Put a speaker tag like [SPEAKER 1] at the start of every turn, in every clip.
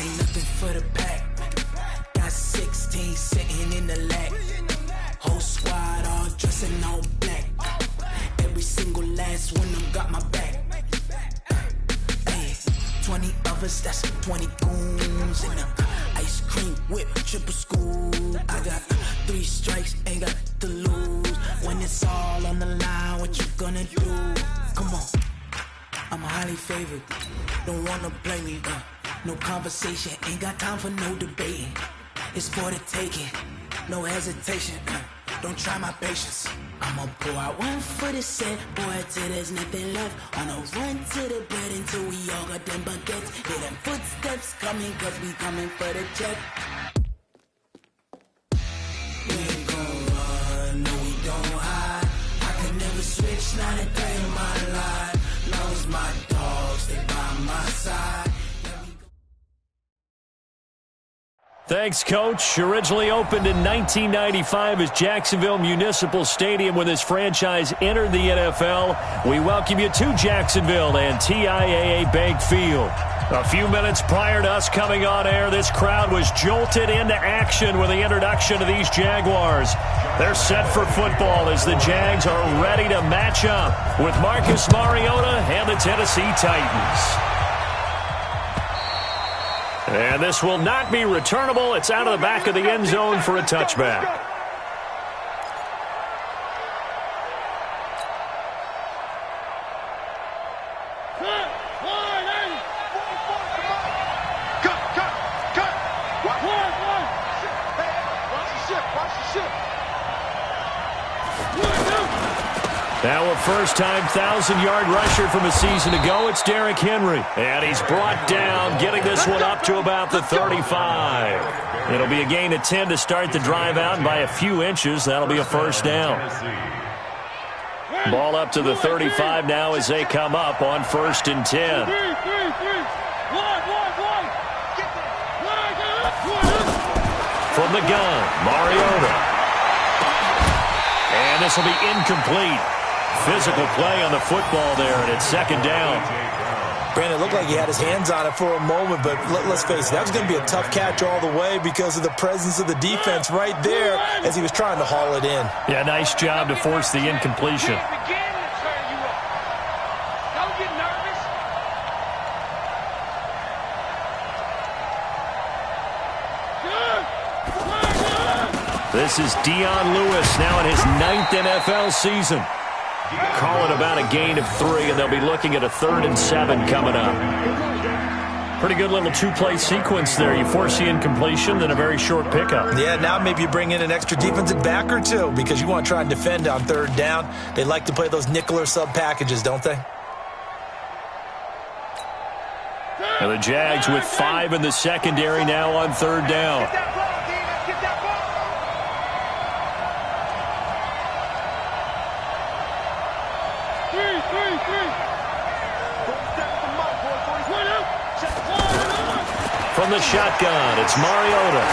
[SPEAKER 1] ain't nothing for the pack. Got 16 sitting in the lag. Whole squad all dressing all black. Every single last one of them got my back. Hey, 20 of us, that's 20 goons in the ice cream whip, triple school. I got 3 strikes, ain't got to lose. When it's all on the line, what you gonna do? Come on, I'm highly favored. Don't wanna play me, no conversation, ain't got time for no debating. It's for the taking, no hesitation. Don't try my patience. I'ma pull out one for the set, boy, till there's nothing left. On a run to the bed until we all got them baguettes. Hear them footsteps coming, cause we coming for the check. We ain't gon' run, no we don't hide. I can never switch, not a day in my life. Knows my dogs, they by my side.
[SPEAKER 2] Thanks, Coach. Originally opened in 1995 as Jacksonville Municipal Stadium when this franchise entered the NFL. We welcome you to Jacksonville and TIAA Bank Field. A few minutes prior to us coming on air, this crowd was jolted into action with the introduction of these Jaguars. They're set for football as the Jags are ready to match up with Marcus Mariota and the Tennessee Titans. And this will not be returnable. It's out of the back of the end zone for a touchback. Now a first-time 1,000-yard rusher from a season ago, it's Derrick Henry. And he's brought down, getting this one up to about the 35. It'll be a gain of 10 to start the drive out, and by a few inches, that'll be a first down. Ball up to the 35 now as they come up on 1st and 10. From the gun, Mariota. And this will be incomplete. Physical play on the football there, and it's 2nd down.
[SPEAKER 3] Brandon, it looked like he had his hands on it for a moment, but let's face it, that was going to be a tough catch all the way because of the presence of the defense right there as he was trying to haul it in.
[SPEAKER 2] Yeah, nice job to force the incompletion. This is Dion Lewis now in his 9th NFL season. Call it about a gain of 3, and they'll be looking at a 3rd and 7 coming up. Pretty good little 2-play sequence there. You force the incompletion, then a very short pickup.
[SPEAKER 3] Yeah, now maybe you bring in an extra defensive back or two because you want to try and defend on 3rd down. They like to play those nickel or sub packages, don't they?
[SPEAKER 2] And the Jags with 5 in the secondary now on 3rd down. From the shotgun, it's Mariota.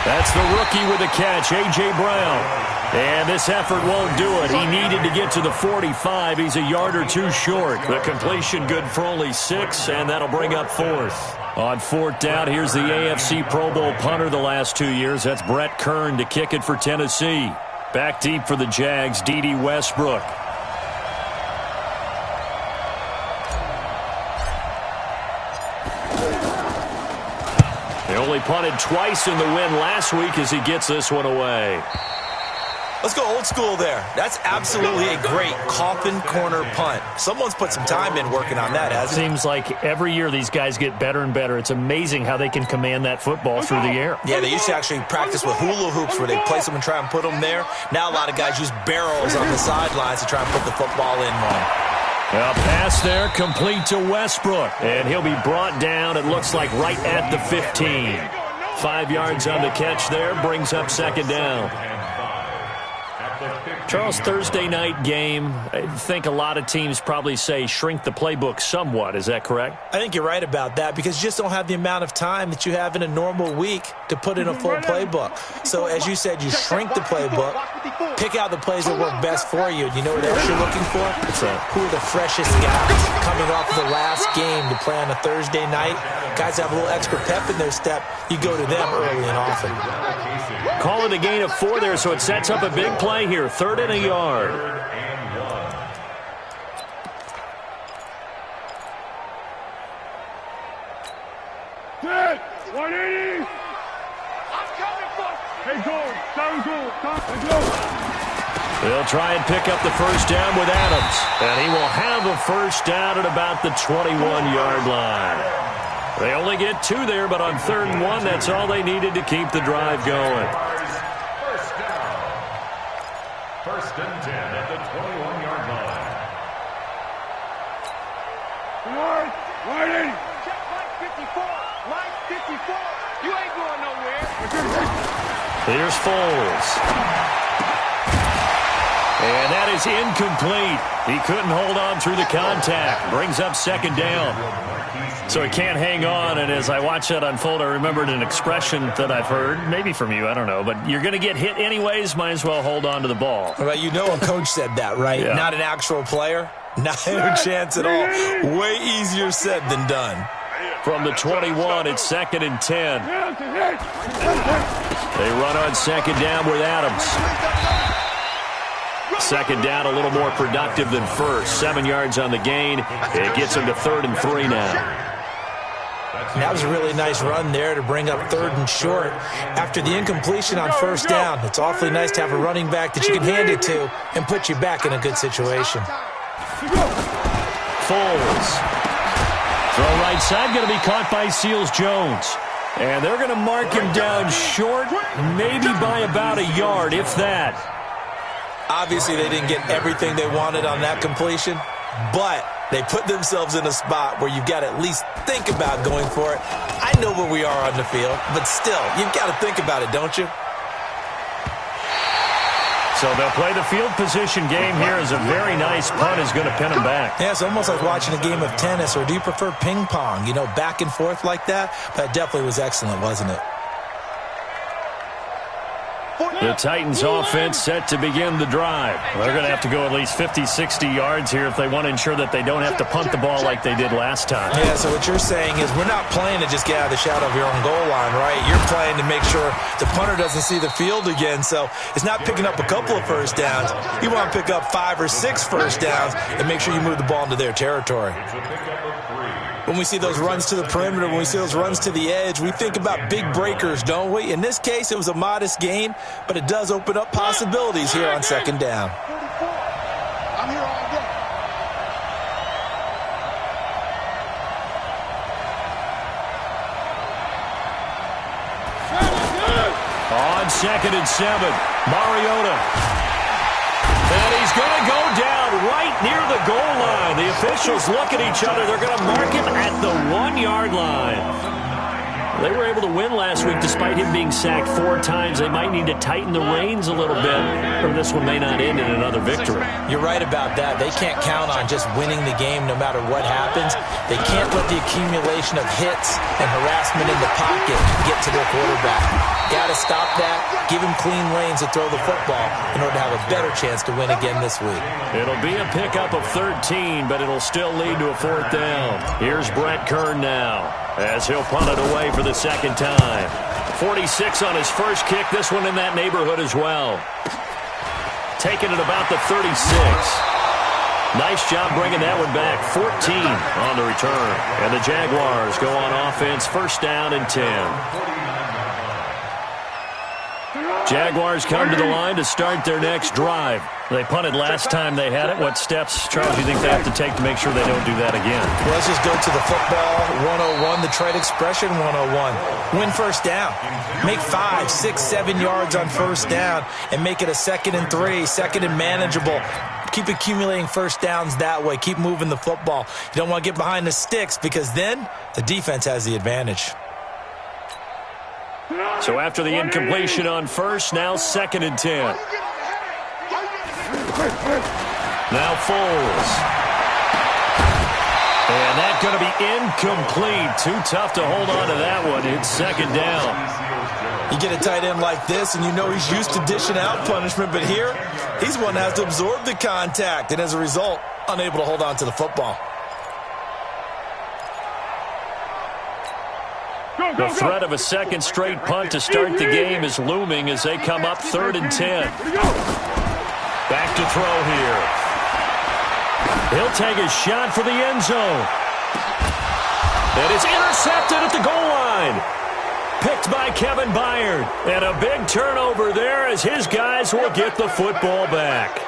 [SPEAKER 2] That's the rookie with the catch, A.J. Brown. And this effort won't do it. He needed to get to the 45. He's a yard or 2 short. The completion good for only 6, and that'll bring up 4th. On 4th down, here's the AFC Pro Bowl punter the last 2 years. That's Brett Kern to kick it for Tennessee. Back deep for the Jags, D.D. Westbrook. Only punted twice in the win last week as he gets this one away.
[SPEAKER 3] Let's go old school there. That's absolutely a great coffin corner punt. Someone's put some time in working on that, hasn't it?
[SPEAKER 2] Seems like every year these guys get better and better. It's amazing how they can command that football through the air.
[SPEAKER 3] Yeah, they used to actually practice with hula hoops where they place them and try and put them there. Now a lot of guys use barrels on the sidelines to try and put the football in one.
[SPEAKER 2] A pass there, complete to Westbrook. And he'll be brought down, it looks like, right at the 15. 5 yards on the catch there, brings up 2nd down. Charles, Thursday night game, I think a lot of teams probably say shrink the playbook somewhat. Is that correct?
[SPEAKER 3] I think you're right about that because you just don't have the amount of time that you have in a normal week to put in a full playbook. So as you said, you shrink the playbook, Pick out the plays that work best for you. You know what else you're looking for? Who are the freshest guys coming off the last game to play on a Thursday night? Guys have a little extra pep in their step. You go to them early and often.
[SPEAKER 2] Call it a gain of 4 there, so it sets up a big play here. 3rd and a yard.
[SPEAKER 4] Dead! 180! I'm coming for it! Hey, go! Down, go!
[SPEAKER 2] They'll try and pick up the first down with Adams. And he will have a first down at about the 21-yard line. They only get 2 there, but on 3rd and 1, that's all they needed to keep the drive going.
[SPEAKER 5] First down. 1st and 10 at the 21-yard line.
[SPEAKER 4] Right 180!
[SPEAKER 6] Check line 54! Line 54! You ain't going nowhere!
[SPEAKER 2] Here's Foles. And that is incomplete. He couldn't hold on through the contact. Brings up 2nd down. So he can't hang on, and as I watch that unfold, I remembered an expression that I've heard, maybe from you, I don't know, but you're going to get hit anyways, might as well hold on to the ball.
[SPEAKER 3] Well, you know a coach said that, right?
[SPEAKER 2] Yeah.
[SPEAKER 3] Not an actual player. Not a chance at all. Way easier said than done.
[SPEAKER 2] From the 21, it's 2nd and 10. They run on 2nd down with Adams. 2nd down, a little more productive than 1st. 7 yards on the gain. It gets them to 3rd and 3 now.
[SPEAKER 3] That was a really nice run there to bring up 3rd and short. After the incompletion on 1st down, it's awfully nice to have a running back that you can hand it to and put you back in a good situation.
[SPEAKER 2] Foles. Throw right side, going to be caught by Seals-Jones. And they're going to mark him down short, maybe by about a yard, if that.
[SPEAKER 3] Obviously, they didn't get everything they wanted on that completion, but they put themselves in a spot where you've got to at least think about going for it. I know where we are on the field, but still, you've got to think about it, don't you?
[SPEAKER 2] So they'll play the field position game here as a very nice punt is going to pin them back.
[SPEAKER 3] Yeah, it's almost like watching a game of tennis, or do you prefer ping pong? You know, back and forth like that? But it definitely was excellent, wasn't it?
[SPEAKER 2] The Titans offense set to begin the drive. They're going to have to go at least 50, 60 yards here if they want to ensure that they don't have to punt the ball like they did last time.
[SPEAKER 3] Yeah, so what you're saying is we're not playing to just get out of the shadow of your own goal line, right? You're playing to make sure the punter doesn't see the field again. So it's not picking up a couple of first downs. You want to pick up 5 or 6 first downs and make sure you move the ball into their territory. When we see those runs to the perimeter, when we see those runs to the edge, we think about big breakers, don't we? In this case, it was a modest gain, but it does open up possibilities here on 2nd down.
[SPEAKER 6] I'm here all day.
[SPEAKER 2] On 2nd and 7, Mariota. And he's going to go down right near the goal line. The officials look at each other. They're going to mark him at the 1-yard line. They were able to win last week despite him being sacked 4 times. They might need to tighten the reins a little bit, or this one may not end in another victory.
[SPEAKER 3] You're right about that. They can't count on just winning the game no matter what happens. They can't let the accumulation of hits and harassment in the pocket get to their quarterback. Got to stop that, give him clean lanes to throw the football in order to have a better chance to win again this week.
[SPEAKER 2] It'll be a pickup of 13, but it'll still lead to a 4th down. Here's Brett Kern now as he'll punt it away for the 2nd time. 46 on his first kick, this one in that neighborhood as well. Taking it about the 36. Nice job bringing that one back. 14 on the return. And the Jaguars go on offense, 1st down and 10. Jaguars come to the line to start their next drive. They punted last time they had it. What steps, Charles, do you think they have to take to make sure they don't do that again?
[SPEAKER 3] Well, let's just go to the football 101, the trade expression 101. Win 1st down. Make 5, 6, 7 yards on 1st down and make it a 2nd and 3, 2nd and manageable. Keep accumulating 1st downs that way. Keep moving the football. You don't want to get behind the sticks because then the defense has the advantage.
[SPEAKER 2] So after the incompletion on 1st, now 2nd and 10. Now Foles. And that's going to be incomplete. Too tough to hold on to that one. It's 2nd down.
[SPEAKER 3] You get a tight end like this, and you know he's used to dishing out punishment, but here, he's one that has to absorb the contact, and as a result, unable to hold on to the football.
[SPEAKER 2] The threat of a second straight punt to start the game is looming as they come up 3rd and 10. Back to throw here. He'll take a shot for the end zone. And it's intercepted at the goal line. Picked by Kevin Byard. And a big turnover there as his guys will get the football back.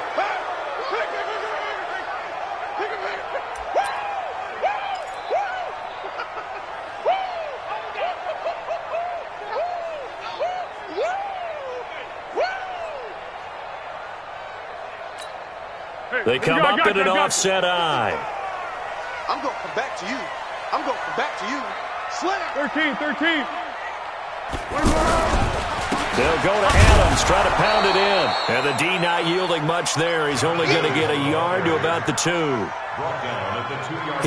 [SPEAKER 2] They come up in an offset eye.
[SPEAKER 6] I'm going to come back to you. I'm going to come back to you. Slam.
[SPEAKER 4] 13.
[SPEAKER 2] They'll go to Adams, try to pound it in. And the D not yielding much there. He's only going to get a yard to about the 2.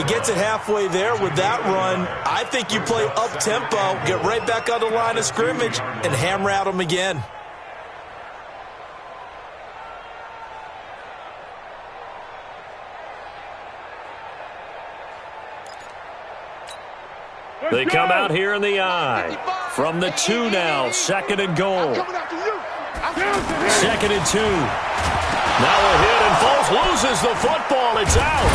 [SPEAKER 3] He gets it halfway there with that run. I think you play up-tempo, get right back on the line of scrimmage, and hammer at him again.
[SPEAKER 2] They come out here in the eye. From the 2 now, 2nd and goal. 2nd and 2. Now a hit, and Foles loses the football. It's out.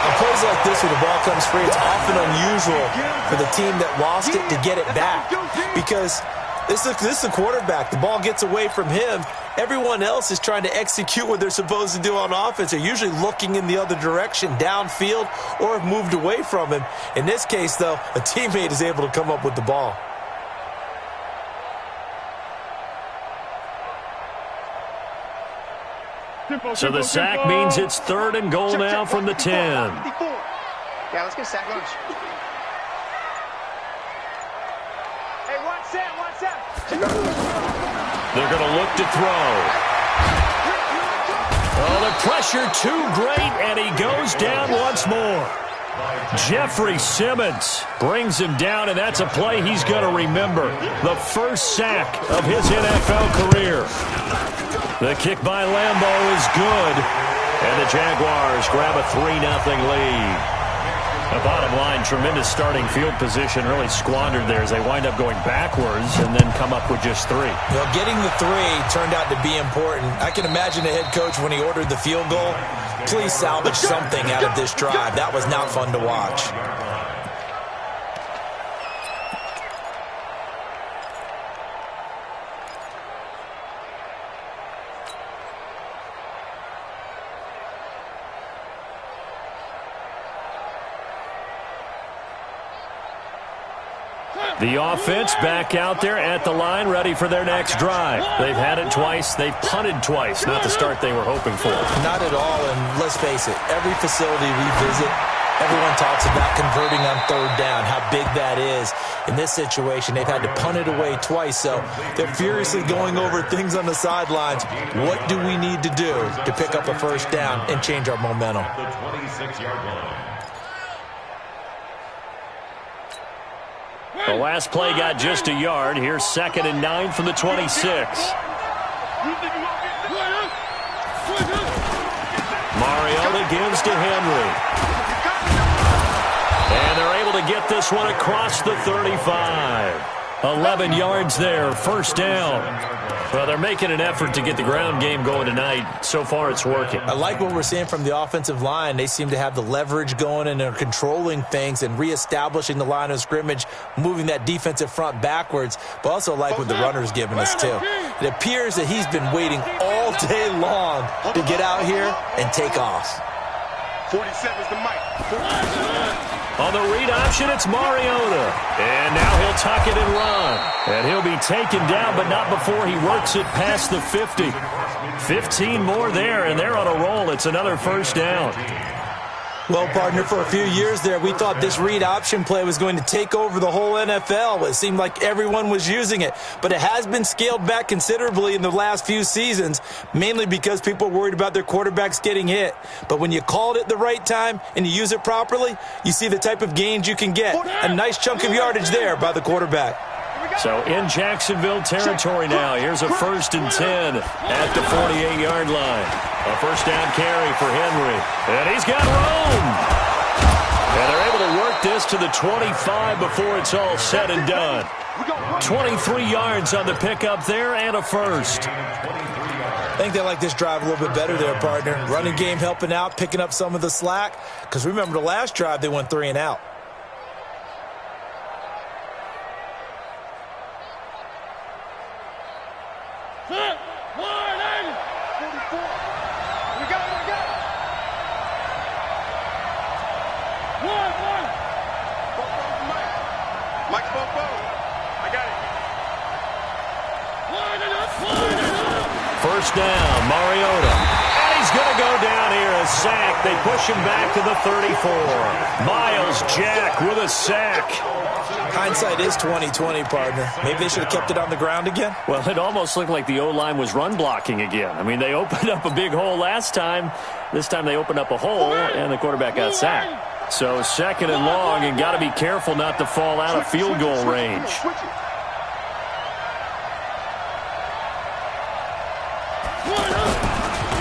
[SPEAKER 3] On plays like this where the ball comes free, it's often unusual for the team that lost it to get it back. Because this is a quarterback. The ball gets away from him. Everyone else is trying to execute what they're supposed to do on offense. They're usually looking in the other direction, downfield, or have moved away from him. In this case, though, a teammate is able to come up with the ball.
[SPEAKER 2] So the sack means it's 3rd and goal now from the 10.
[SPEAKER 6] Yeah, let's get a sack lunch. Hey, watch that.
[SPEAKER 2] They're going to look to throw. Oh, the pressure too great, and he goes down once more. Jeffrey Simmons brings him down, and that's a play he's going to remember. The first sack of his NFL career. The kick by Lambeau is good, and the Jaguars grab a 3-0 lead. The bottom line, tremendous starting field position, really squandered there as they wind up going backwards and then come up with just 3.
[SPEAKER 3] Well, getting the 3 turned out to be important. I can imagine the head coach when he ordered the field goal. Please salvage something out of this drive. That was not fun to watch.
[SPEAKER 2] The offense back out there at the line, ready for their next drive. They've had it twice. They've punted twice. Not the start they were hoping for.
[SPEAKER 3] Not at all, and let's face it, every facility we visit, everyone talks about converting on 3rd down, how big that is. In this situation, they've had to punt it away twice, so they're furiously going over things on the sidelines. What do we need to do to pick up a 1st down and change our momentum?
[SPEAKER 5] The 26-yard line.
[SPEAKER 2] The last play got just a yard. Here's 2nd and 9 from the 26. Mariota gives to Henry. And they're able to get this one across the 35. 11 yards there, 1st down. Well, they're making an effort to get the ground game going tonight. So far, it's working.
[SPEAKER 3] I like what we're seeing from the offensive line. They seem to have the leverage going and are controlling things and reestablishing the line of scrimmage, moving that defensive front backwards. But also like what the runner's giving us, too. It appears that he's been waiting all day long to get out here and take off.
[SPEAKER 6] 47's the mic.
[SPEAKER 2] On the read option, it's Mariota. And now he'll tuck it and run. And he'll be taken down, but not before he works it past the 50. 15 more there, and they're on a roll. It's another 1st down.
[SPEAKER 3] Well, partner, for a few years there, we thought this read option play was going to take over the whole NFL. It seemed like everyone was using it. But it has been scaled back considerably in the last few seasons, mainly because people are worried about their quarterbacks getting hit. But when you called it the right time and you use it properly, you see the type of gains you can get. A nice chunk of yardage there by the quarterback.
[SPEAKER 2] So in Jacksonville territory now, here's a 1st and 10 at the 48-yard line. A first down carry for Henry. And he's got room. And they're able to work this to the 25 before it's all said and done. 23 yards on the pickup there and a first.
[SPEAKER 3] I think they like this drive a little bit better there, partner. Running game helping out, picking up some of the slack. Because remember, the last drive they went 3 and out.
[SPEAKER 2] First down, Mariota. And he's going to go down here, a sack. They push him back to the 34. Miles Jack with a sack.
[SPEAKER 3] Hindsight is 20/20, partner. Maybe they should have kept it on the ground again.
[SPEAKER 2] Well, it almost looked like the O-line was run blocking again. I mean, they opened up a big hole last time. This time they opened up a hole, and the quarterback got sacked. So 2nd and long, and got to be careful not to fall out of field goal range.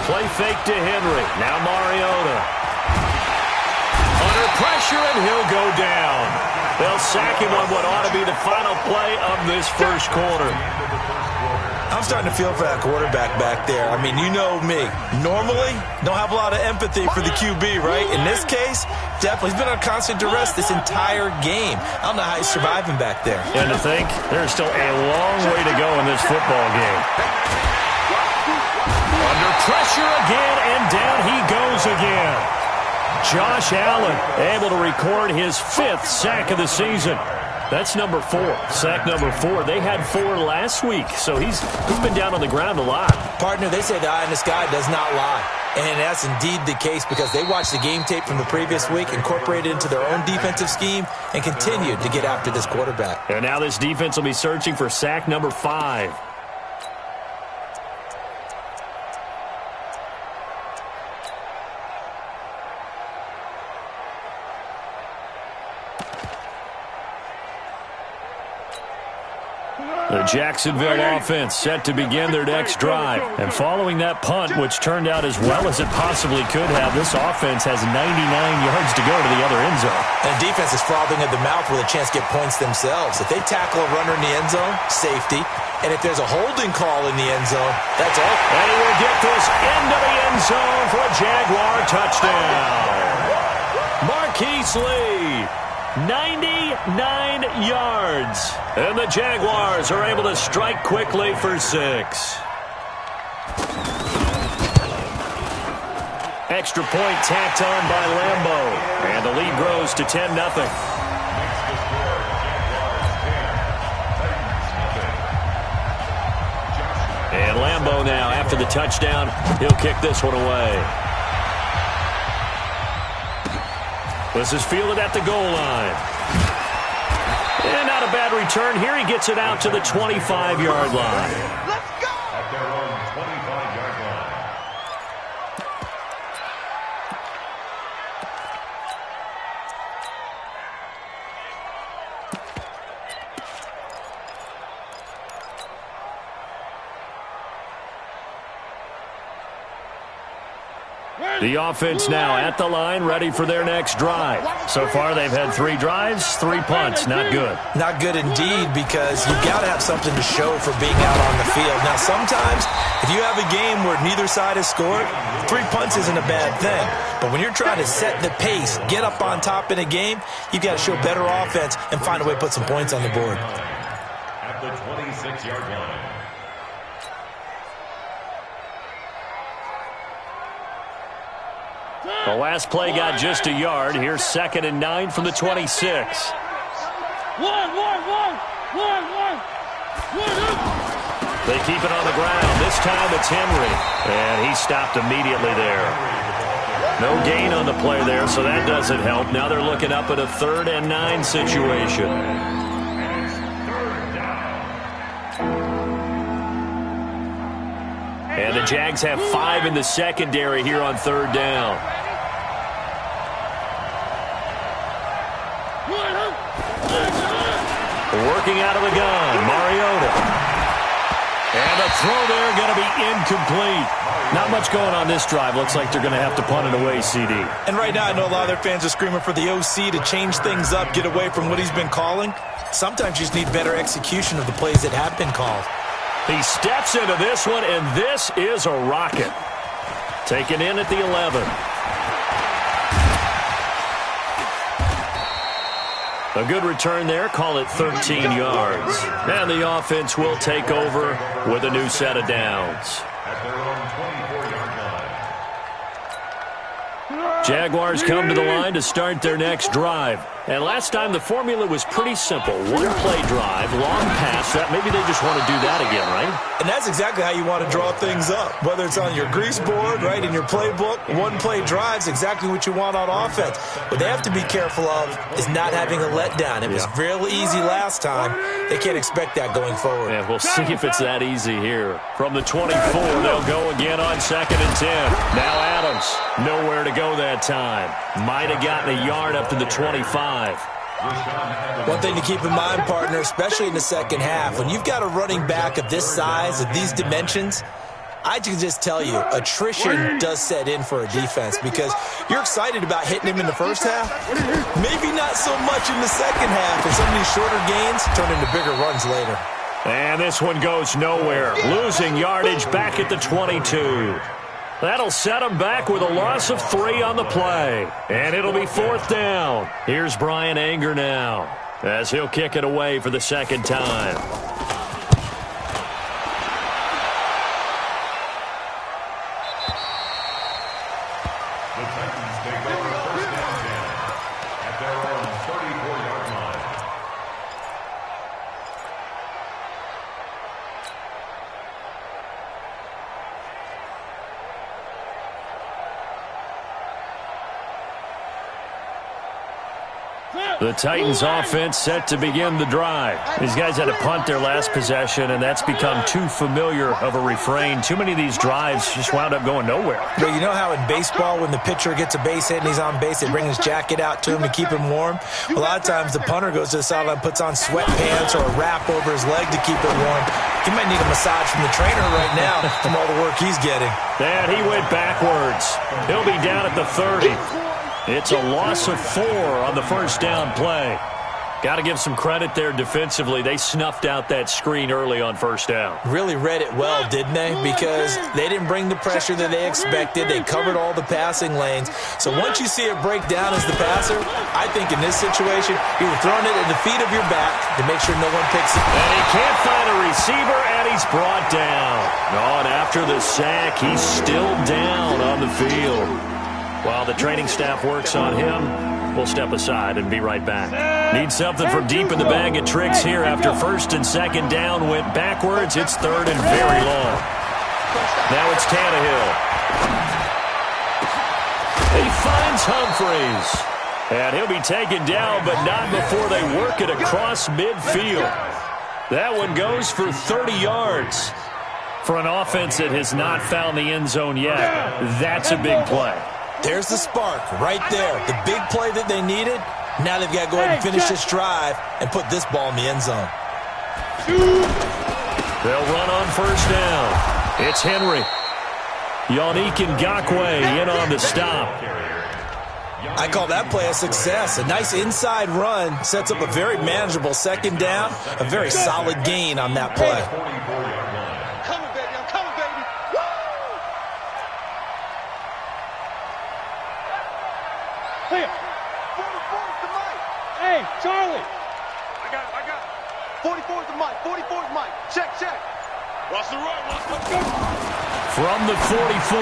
[SPEAKER 2] Play fake to Henry. Now Mariota. Under pressure, and he'll go down. They'll sack him on what ought to be the final play of this first quarter.
[SPEAKER 3] I'm starting to feel for that quarterback back there. I mean, you know me. Normally, don't have a lot of empathy for the QB, right? In this case, definitely. He's been on constant duress this entire game. I don't know how he's surviving back there.
[SPEAKER 2] And to think, there's still a long way to go in this football game. Under pressure again, and down he goes again. Josh Allen able to record his 5th sack of the season. That's number 4. Sack number 4. They had 4 last week, so he's been down on the ground a lot.
[SPEAKER 3] Partner, they say the eye in the sky does not lie. And that's indeed the case because they watched the game tape from the previous week, incorporated it into their own defensive scheme, and continued to get after this quarterback.
[SPEAKER 2] And now this defense will be searching for sack number 5. The Jacksonville offense set to begin their next drive. And following that punt, which turned out as well as it possibly could have, this offense has 99 yards to go to the other end zone.
[SPEAKER 3] And defense is frothing at the mouth with a chance to get points themselves. If they tackle a runner in the end zone, safety. And if there's a holding call in the end zone, that's all.
[SPEAKER 2] And he will get this into the end zone for a Jaguar touchdown. Marquise Lee. 99 yards. And the Jaguars are able to strike quickly for 6. Extra point tacked on by Lambeau. And the lead grows to 10-0. And Lambeau now, after the touchdown, he'll kick this one away. This is fielded at the goal line. And not a bad return. Here he gets it out to the 25-yard line.
[SPEAKER 6] Let's go!
[SPEAKER 5] At their own 25-yard line.
[SPEAKER 2] The offense now at the line, ready for their next drive. So far, they've had 3 drives, 3 punts. Not good.
[SPEAKER 3] Not good indeed, because you've got to have something to show for being out on the field. Now, sometimes, if you have a game where neither side has scored, 3 punts isn't a bad thing. But when you're trying to set the pace, get up on top in a game, you've got to show better offense and find a way to put some points on the board.
[SPEAKER 5] At the 26-yard line.
[SPEAKER 2] The last play got just a yard. Here's 2nd and 9 from the 26. They keep it on the ground. This time it's Henry. And he stopped immediately there. No gain on the play there, so that doesn't help. Now they're looking up at a 3rd and 9 situation.
[SPEAKER 5] And it's 3rd down.
[SPEAKER 2] And the Jags have 5 in the secondary here on 3rd down. Working out of the gun, Mariota. And the throw there going to be incomplete. Not much going on this drive. Looks like they're going to have to punt it away, CD.
[SPEAKER 3] And right now I know a lot of their fans are screaming for the OC to change things up, get away from what he's been calling. Sometimes you just need better execution of the plays that have been called.
[SPEAKER 2] He steps into this one, and this is a rocket. Taken in at the 11. A good return there. Call it 13 yards. And the offense will take over with a new set of downs.
[SPEAKER 5] At their own 24-yard line.
[SPEAKER 2] Jaguars come to the line to start their next drive. And last time the formula was pretty simple. One play drive, long pass. That maybe they just want to do that again, right?
[SPEAKER 3] And that's exactly how you want to draw things up. Whether it's on your grease board, right, in your playbook, one play drive's exactly what you want on offense. What they have to be careful of is not having a letdown. It was real easy last time. They can't expect that going forward.
[SPEAKER 2] And we'll see if it's that easy here. From the 24, they'll go again on 2nd and 10. Now Adams, nowhere to go that time. Might have gotten a yard up to the 25.
[SPEAKER 3] One thing to keep in mind, partner, especially in the second half, when you've got a running back of this size, of these dimensions, I can just tell you, attrition does set in for a defense because you're excited about hitting him in the first half. Maybe not so much in the second half, and some of these shorter gains turn into bigger runs later.
[SPEAKER 2] And this one goes nowhere. Losing yardage back at the 22. That'll set them back with a loss of 3 on the play. And it'll be 4th down. Here's Brian Anger now as he'll kick it away for the second time.
[SPEAKER 5] The Titans take over 1st and 10 at their own 34-yard line.
[SPEAKER 2] The Titans offense set to begin the drive. These guys had to punt their last possession, and that's become too familiar of a refrain. Too many of these drives just wound up going nowhere.
[SPEAKER 3] But you know how in baseball, when the pitcher gets a base hit and he's on base, they bring his jacket out to him to keep him warm? A lot of times the punter goes to the sideline, puts on sweatpants or a wrap over his leg to keep it warm. He might need a massage from the trainer right now from all the work he's getting.
[SPEAKER 2] And he went backwards. He'll be down at the 30. It's a loss of 4 on the first down play. Got to give some credit there defensively. They snuffed out that screen early on first down.
[SPEAKER 3] Really read it well, didn't they? Because they didn't bring the pressure that they expected. They covered all the passing lanes. So once you see it break down as the passer, I think in this situation, you're throwing it at the feet of your back to make sure no one picks it.
[SPEAKER 2] And he can't find a receiver, and he's brought down. Oh, and after the sack, he's still down on the field. While the training staff works on him, we'll step aside and be right back. Need something from deep in the bag of tricks here after 1st and 2nd down went backwards. It's 3rd and very long. Now it's Tannehill. He finds Humphreys. And he'll be taken down, but not before they work it across midfield. That one goes for 30 yards. For an offense that has not found the end zone yet, that's a big play.
[SPEAKER 3] There's the spark right there. The big play that they needed. Now they've got to go ahead and finish this drive and put this ball in the end zone.
[SPEAKER 2] They'll run on first down. It's Henry. Yannick Ngakoue in on the stop.
[SPEAKER 3] I call that play a success. A nice inside run sets up a very manageable second down. A very solid gain on that play.
[SPEAKER 6] Hey, Charlie. I got it. 44's the mic. 44's the mic. Check. Watch the run.
[SPEAKER 2] From the 44,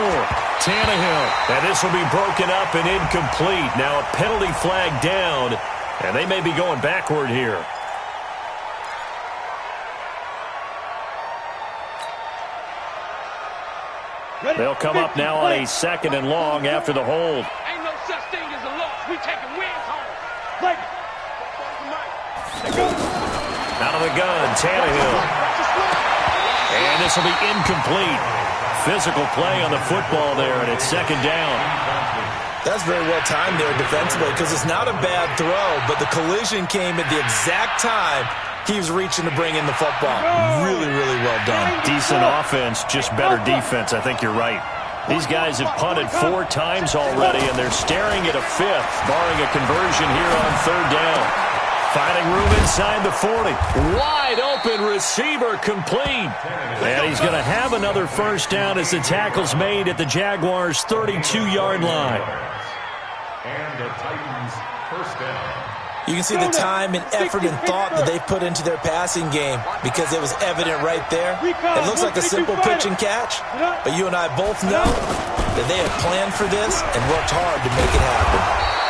[SPEAKER 2] Tannehill. And this will be broken up and incomplete. Now a penalty flag down, and they may be going backward here. They'll come up now on a 2nd and long after the hold.
[SPEAKER 6] Ain't no such thing as a loss. We taking wins home.
[SPEAKER 2] Out of the gun, Tannehill. And this will be incomplete. Physical play on the football there, and it's 2nd down.
[SPEAKER 3] That's very well timed there defensively because it's not a bad throw, but the collision came at the exact time he was reaching to bring in the football. Really, really well done.
[SPEAKER 2] Decent offense, just better defense. I think you're right. These guys have punted 4 times already, and they're staring at a 5th, barring a conversion here on 3rd down. Finding room inside the 40. Wide open receiver complete. And he's going to have another 1st down as the tackle's made at the Jaguars' 32-yard line.
[SPEAKER 5] And the Titans' 1st down.
[SPEAKER 3] You can see the time and effort and thought that they put into their passing game because it was evident right there. It looks like a simple pitch and catch, but you and I both know that they had planned for this and worked hard to make it happen.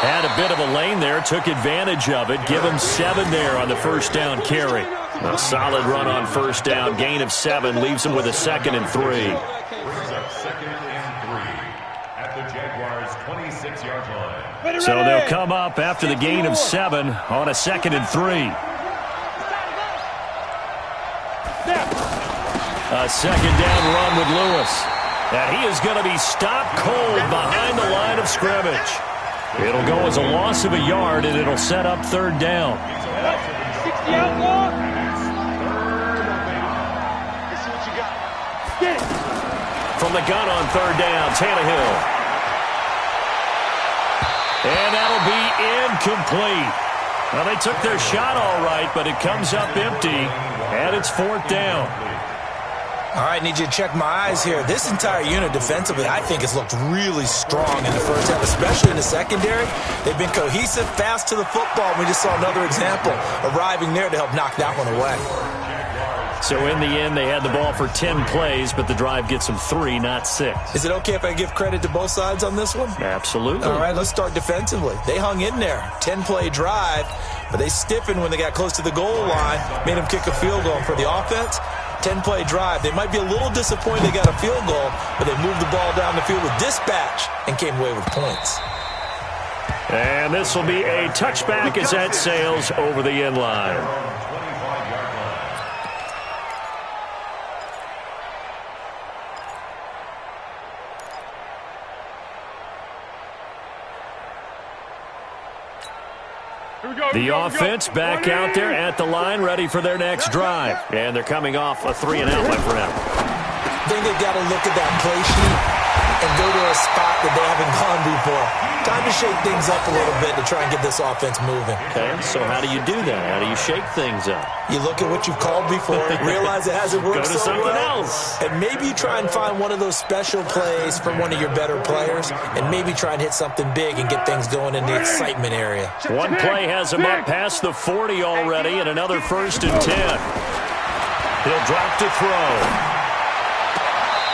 [SPEAKER 2] Had a bit of a lane there, took advantage of it. Give him 7 there on the 1st down carry. A solid run on 1st down, gain of 7, leaves him with a 2nd and 3.
[SPEAKER 5] Brings up 2nd and 3 at the Jaguars' 26-yard line.
[SPEAKER 2] So they'll come up after the gain of 7 on a 2nd and 3. A 2nd down run with Lewis. And he is going to be stopped cold behind the line of scrimmage. It'll go as a loss of a yard, and it'll set up 3rd down.
[SPEAKER 6] 60 outlaw. Let's see what you got. Get it.
[SPEAKER 2] From the gun on 3rd down, Tannehill. And that'll be incomplete. Well, they took their shot all right, but it comes up empty, and it's 4th down.
[SPEAKER 3] All right, need you to check my eyes here. This entire unit defensively, I think, has looked really strong in the 1st half, especially in the secondary. They've been cohesive, fast to the football. We just saw another example arriving there to help knock that one away.
[SPEAKER 2] So in the end, they had the ball for 10 plays, but the drive gets them 3, not 6.
[SPEAKER 3] Is it okay if I give credit to both sides on this one?
[SPEAKER 2] Absolutely.
[SPEAKER 3] All right, let's start defensively. They hung in there. 10-play drive, but they stiffened when they got close to the goal line, made them kick a field goal. For the offense, 10-play drive. They might be a little disappointed they got a field goal, but they moved the ball down the field with dispatch and came away with points.
[SPEAKER 2] And this will be a touchback as that sails over the end line. The offense back out there at the line, ready for their next drive. And they're coming off a 3-and-out, my friend.
[SPEAKER 3] I think they've got to look at that play sheet and go to a spot that they haven't gone before. Time to shake things up a little bit to try and get this offense moving.
[SPEAKER 2] Okay, so how do you do that? How do you shake things up?
[SPEAKER 3] You look at what you've called before, realize it hasn't worked
[SPEAKER 2] Go to
[SPEAKER 3] so
[SPEAKER 2] something
[SPEAKER 3] well,
[SPEAKER 2] else.
[SPEAKER 3] and maybe you try and find one of those special plays from one of your better players, and maybe try and hit something big and get things going in the excitement area.
[SPEAKER 2] One play has him up past the 40 already, and another 1st and 10. He'll drop to throw.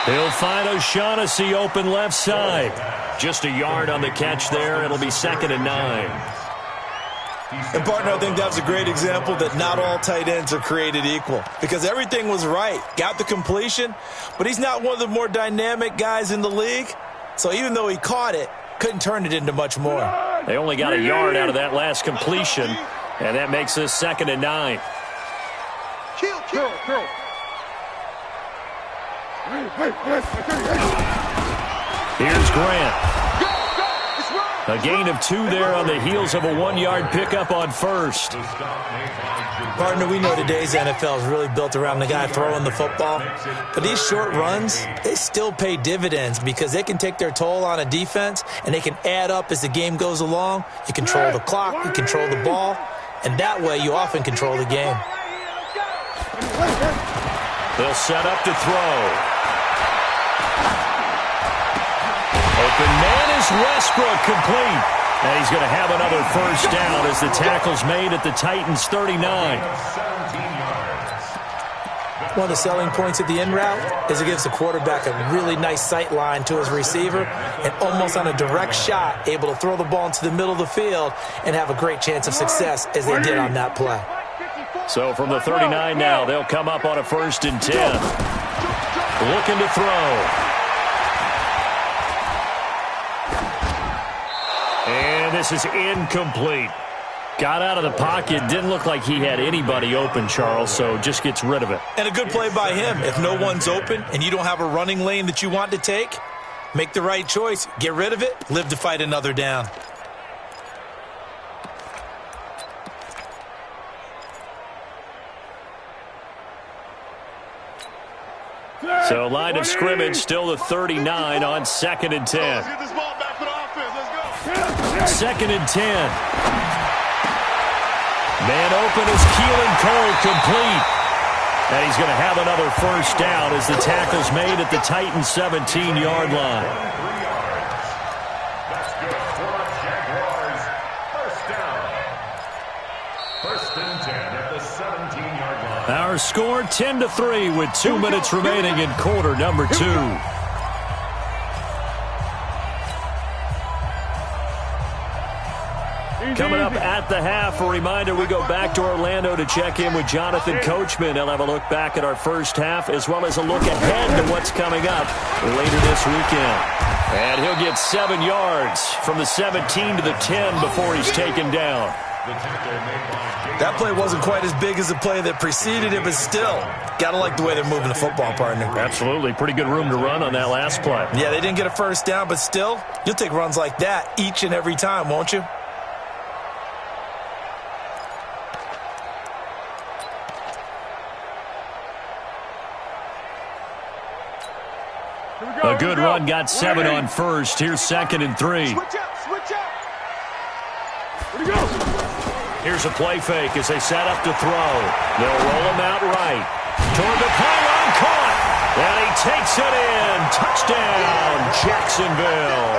[SPEAKER 2] He'll find O'Shaughnessy open left side. Just a yard on the catch there. It'll be 2nd and 9.
[SPEAKER 3] And, partner, I think that was a great example that not all tight ends are created equal because everything was right. Got the completion, but he's not one of the more dynamic guys in the league. So even though he caught it, couldn't turn it into much more.
[SPEAKER 2] They only got a yard out of that last completion, and that makes this 2nd and 9.
[SPEAKER 6] Kill.
[SPEAKER 2] Here's Grant. A gain of 2 there on the heels of a 1-yard pickup on 1st.
[SPEAKER 3] Partner, we know today's NFL is really built around the guy throwing the football. But these short runs, they still pay dividends because they can take their toll on a defense and they can add up as the game goes along. You control the clock, you control the ball, and that way you often control the game.
[SPEAKER 2] They'll set up to throw. Open man is Westbrook, complete. And he's going to have another 1st down as the tackle's made at the Titans' 39.
[SPEAKER 3] One of the selling points of the in route is it gives the quarterback a really nice sight line to his receiver and almost on a direct shot able to throw the ball into the middle of the field and have a great chance of success as they did on that play.
[SPEAKER 2] So from the 39 now, they'll come up on a 1st and 10. Looking to throw. this is incomplete. Got out of the pocket. Didn't look like he had anybody open, Charles, so just gets rid of it.
[SPEAKER 3] And a good play by him. If no one's open and you don't have a running lane that you want to take, make the right choice. Get rid of it. Live to fight another down.
[SPEAKER 2] So line of scrimmage still the 39 on 2nd and 10.
[SPEAKER 6] Let's get this ball back for the offense. Let's go.
[SPEAKER 2] 2nd and 10. Man open is Keelan Cole, complete. And he's going to have another first down as the tackle's made at the Titans' 17-yard line.
[SPEAKER 5] That's good for the Jaguars. First down. 1st and 10 at the 17-yard line.
[SPEAKER 2] Our score 10-3 with 2 minutes remaining in quarter number 2. Coming up at the half, a reminder, we go back to Orlando to check in with Jonathan Coachman. He'll have a look back at our first half as well as a look ahead to what's coming up later this weekend. And he'll get 7 yards from the 17 to the 10 before he's taken down.
[SPEAKER 3] That play wasn't quite as big as the play that preceded it, but still, got to like the way they're moving the football, partner.
[SPEAKER 2] Absolutely. Pretty good room to run on that last play.
[SPEAKER 3] Yeah, they didn't get a first down, but still, you'll take runs like that each and every time, won't you?
[SPEAKER 2] A good run, got 7 on first. Here's 2nd and 3.
[SPEAKER 6] Switch up, switch up.
[SPEAKER 2] Here's a play fake as they set up to throw. They'll roll him out right. Toward the pylon, caught. And he takes it in. Touchdown, Jacksonville.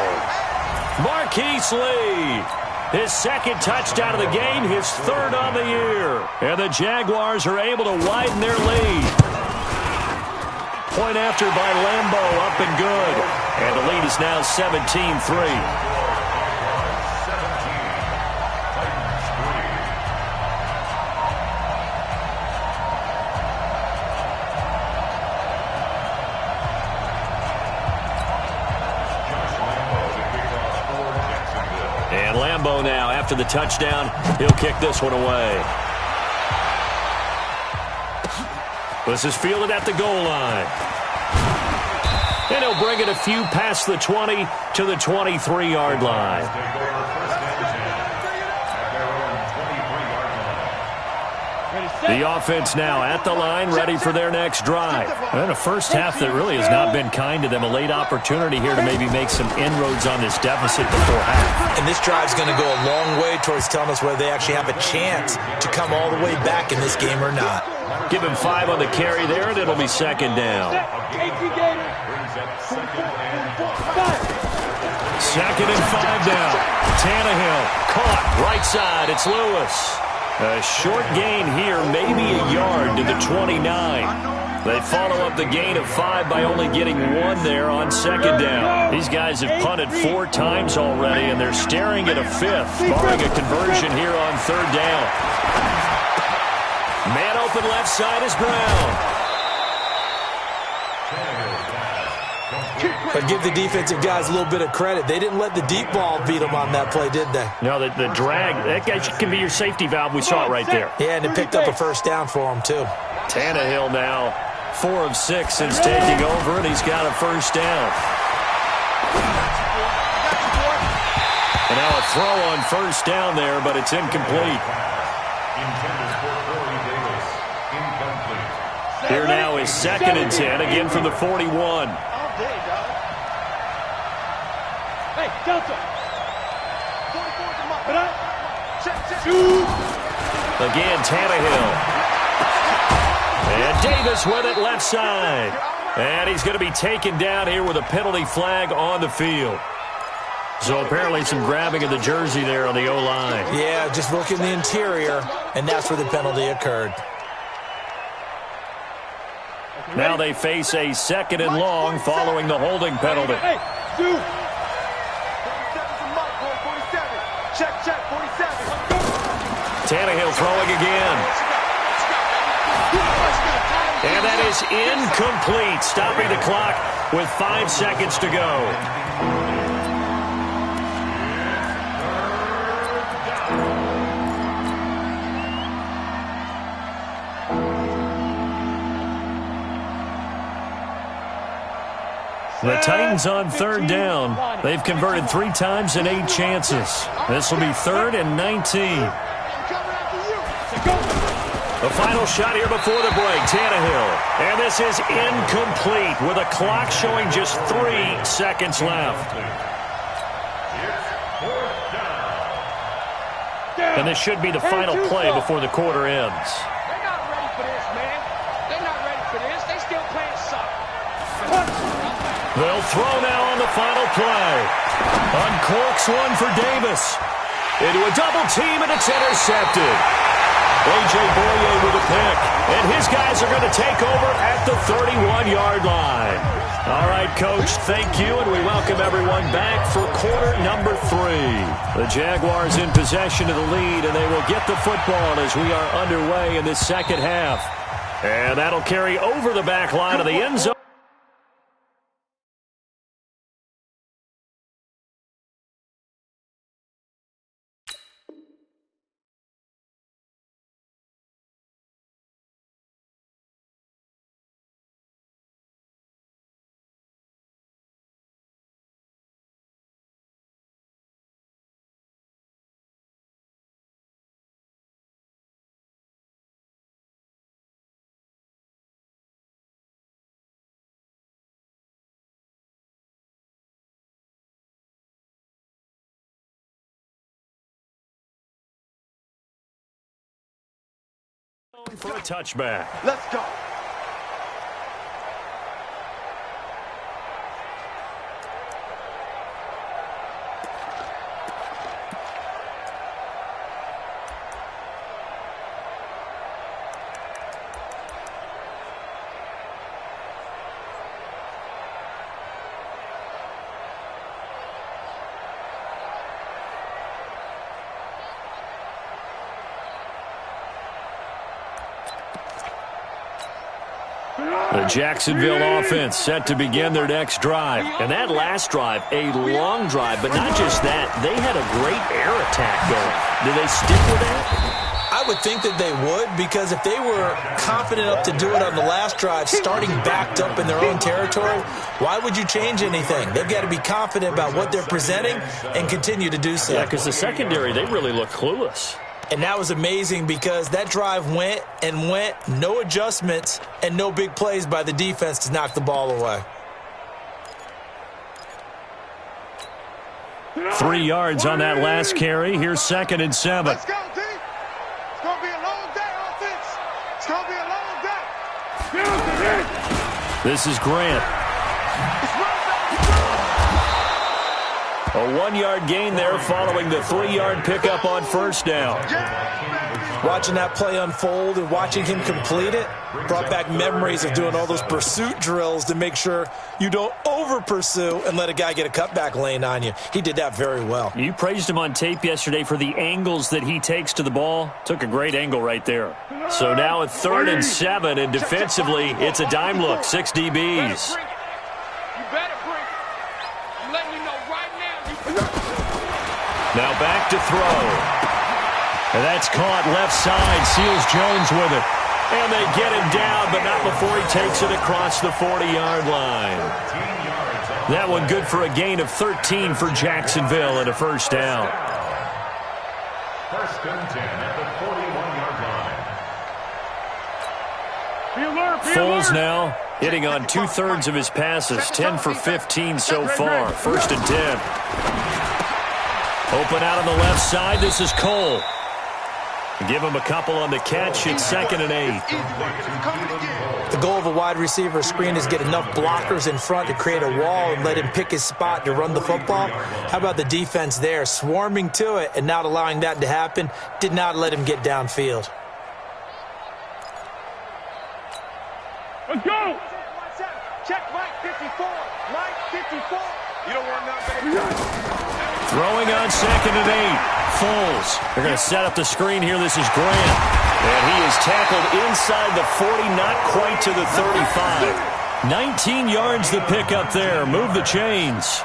[SPEAKER 2] Marquise Lee. His 2nd touchdown of the game, his 3rd on the year. And the Jaguars are able to widen their lead. Point after by Lambeau, up and good. And the lead is now 17-3. And Lambeau now, after the touchdown, he'll kick this one away. This is fielded at the goal line. And he'll bring it a few past the 20 to the 23-yard line. The offense now at the line, ready for their next drive. And a first half that really has not been kind to them. A late opportunity here to maybe make some inroads on this deficit before half.
[SPEAKER 3] And this drive's going to go a long way towards telling us whether they actually have a chance to come all the way back in this game or not.
[SPEAKER 2] Give him 5 on the carry there, and it'll be 2nd down. 2nd and 5 down. Tannehill caught right side. It's Lewis. A short gain here, maybe a yard to the 29. They follow up the gain of 5 by only getting 1 there on 2nd down. These guys have punted 4 times already, and they're staring at a 5th, barring a conversion here on 3rd down. Man open left side is Brown.
[SPEAKER 3] But give the defensive guys a little bit of credit. They didn't let the deep ball beat them on that play, did they?
[SPEAKER 2] No, the drag, that guy can be your safety valve. We saw it right there.
[SPEAKER 3] Yeah, and it picked up a first down for him, too.
[SPEAKER 2] Tannehill now 4 of 6 since taking over, and he's got a first down. And now a throw on first down there, but it's incomplete. Here now is 2nd and 10, again from the 41.
[SPEAKER 6] Hey, Delta.
[SPEAKER 2] Again, Tannehill. And Davis with it left side. And he's going to be taken down here with a penalty flag on the field. So apparently some grabbing of the jersey there on the O-line.
[SPEAKER 3] Yeah, just look in the interior, and that's where the penalty occurred.
[SPEAKER 2] Now they face a 2nd and long following the holding penalty. Tannehill throwing again. And that is incomplete, stopping the clock with 5 seconds to go. The Titans on third down. They've converted 3 times in 8 chances. This will be 3rd and 19. The final shot here before the break, Tannehill. And this is incomplete with a clock showing just 3 seconds left. And this should be the final play before the quarter ends.
[SPEAKER 6] They're not ready for this, man. They're not ready for this. They still playing soccer.
[SPEAKER 2] They'll throw now on the final play. Uncorks one for Davis. Into a double team, and it's intercepted. A.J. Boye with a pick. And his guys are going to take over at the 31-yard line. All right, Coach, thank you, and we welcome everyone back for quarter number 3. The Jaguars in possession of the lead, and they will get the football as we are underway in this second half. And that'll carry over the back line of the end zone. For a touchback.
[SPEAKER 6] Let's go.
[SPEAKER 2] The Jacksonville offense set to begin their next drive. And that last drive, a long drive, but not just that. They had a great air attack going. Do they stick with that?
[SPEAKER 3] I would think that they would, because if they were confident enough to do it on the last drive, starting backed up in their own territory, why would you change anything? They've got to be confident about what they're presenting and continue to do so.
[SPEAKER 2] Yeah, because the secondary, they really look clueless.
[SPEAKER 3] And that was amazing because that drive went and went, no adjustments, and no big plays by the defense to knock the ball away.
[SPEAKER 2] 3 yards on that last carry. Here's 2nd and 7.
[SPEAKER 6] Let's go, team. It's going to be a long day, offense. It's going to be a long day.
[SPEAKER 2] This is Grant. A 1-yard gain there following the 3-yard pickup on first down.
[SPEAKER 3] Watching that play unfold and watching him complete it brought back memories of doing all those pursuit drills to make sure you don't over-pursue and let a guy get a cutback lane on you. He did that very well.
[SPEAKER 2] You praised him on tape yesterday for the angles that he takes to the ball. Took a great angle right there. So now at 3rd and 7, and defensively, it's a dime look, 6 DBs. Now back to throw. And that's caught left side. Seals Jones with it. And they get him down, but not before he takes it across the 40-yard line. That one good for a gain of 13 for Jacksonville and a first down.
[SPEAKER 5] 1st and 10 at the 41-yard line.
[SPEAKER 2] Foles now hitting on 2/3 of his passes. 10 for 15 so far. 1st and 10. Open out on the left side. This is Cole. Give him a couple on the catch. It's 2nd and 8.
[SPEAKER 3] The goal of a wide receiver screen is get enough blockers in front to create a wall and let him pick his spot to run the football. How about the defense there? Swarming to it and not allowing that to happen. Did not let him get downfield.
[SPEAKER 4] Let's go!
[SPEAKER 6] Check Mike 54. Mike 54. You don't want nothing.
[SPEAKER 2] Throwing on 2nd and 8. Foles. They're going to set up the screen here. This is Grant. And he is tackled inside the 40, not quite to the 35. 19 yards the pickup there. Move the chains.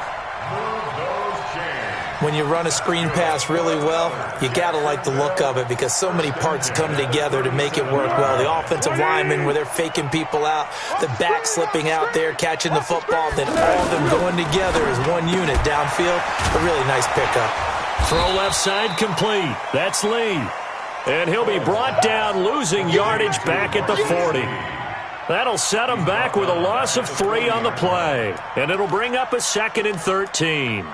[SPEAKER 3] when you run a screen pass really well, you got to like the look of it because so many parts come together to make it work well. The offensive linemen, where they're faking people out, the back slipping out there, catching the football, then all of them going together as one unit downfield. A really nice pickup.
[SPEAKER 2] Throw left side complete. That's Lee. And he'll be brought down, losing yardage back at the 40. That'll set him back with a loss of 3 on the play. And it'll bring up a 2nd and 13.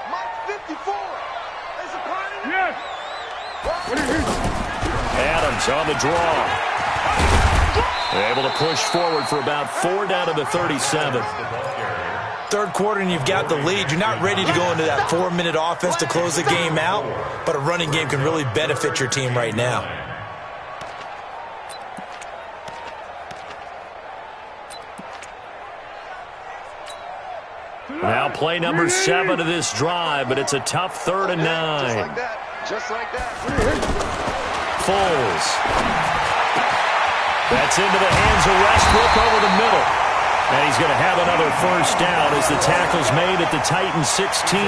[SPEAKER 6] Mike 54. There's a pioneer.
[SPEAKER 4] Yes.
[SPEAKER 2] Adams on the draw. Able to push forward for about 4 down to the 37.
[SPEAKER 3] Third quarter and you've got the lead. You're not ready to go into that 4-minute offense to close the game out, but a running game can really benefit your team right now.
[SPEAKER 2] Now play number 7 of this drive, but it's a tough 3rd and 9.
[SPEAKER 6] Just like that. Just like that.
[SPEAKER 2] Foles. That's into the hands of Westbrook over the middle. And he's going to have another first down as the tackle's made at the Titans 16.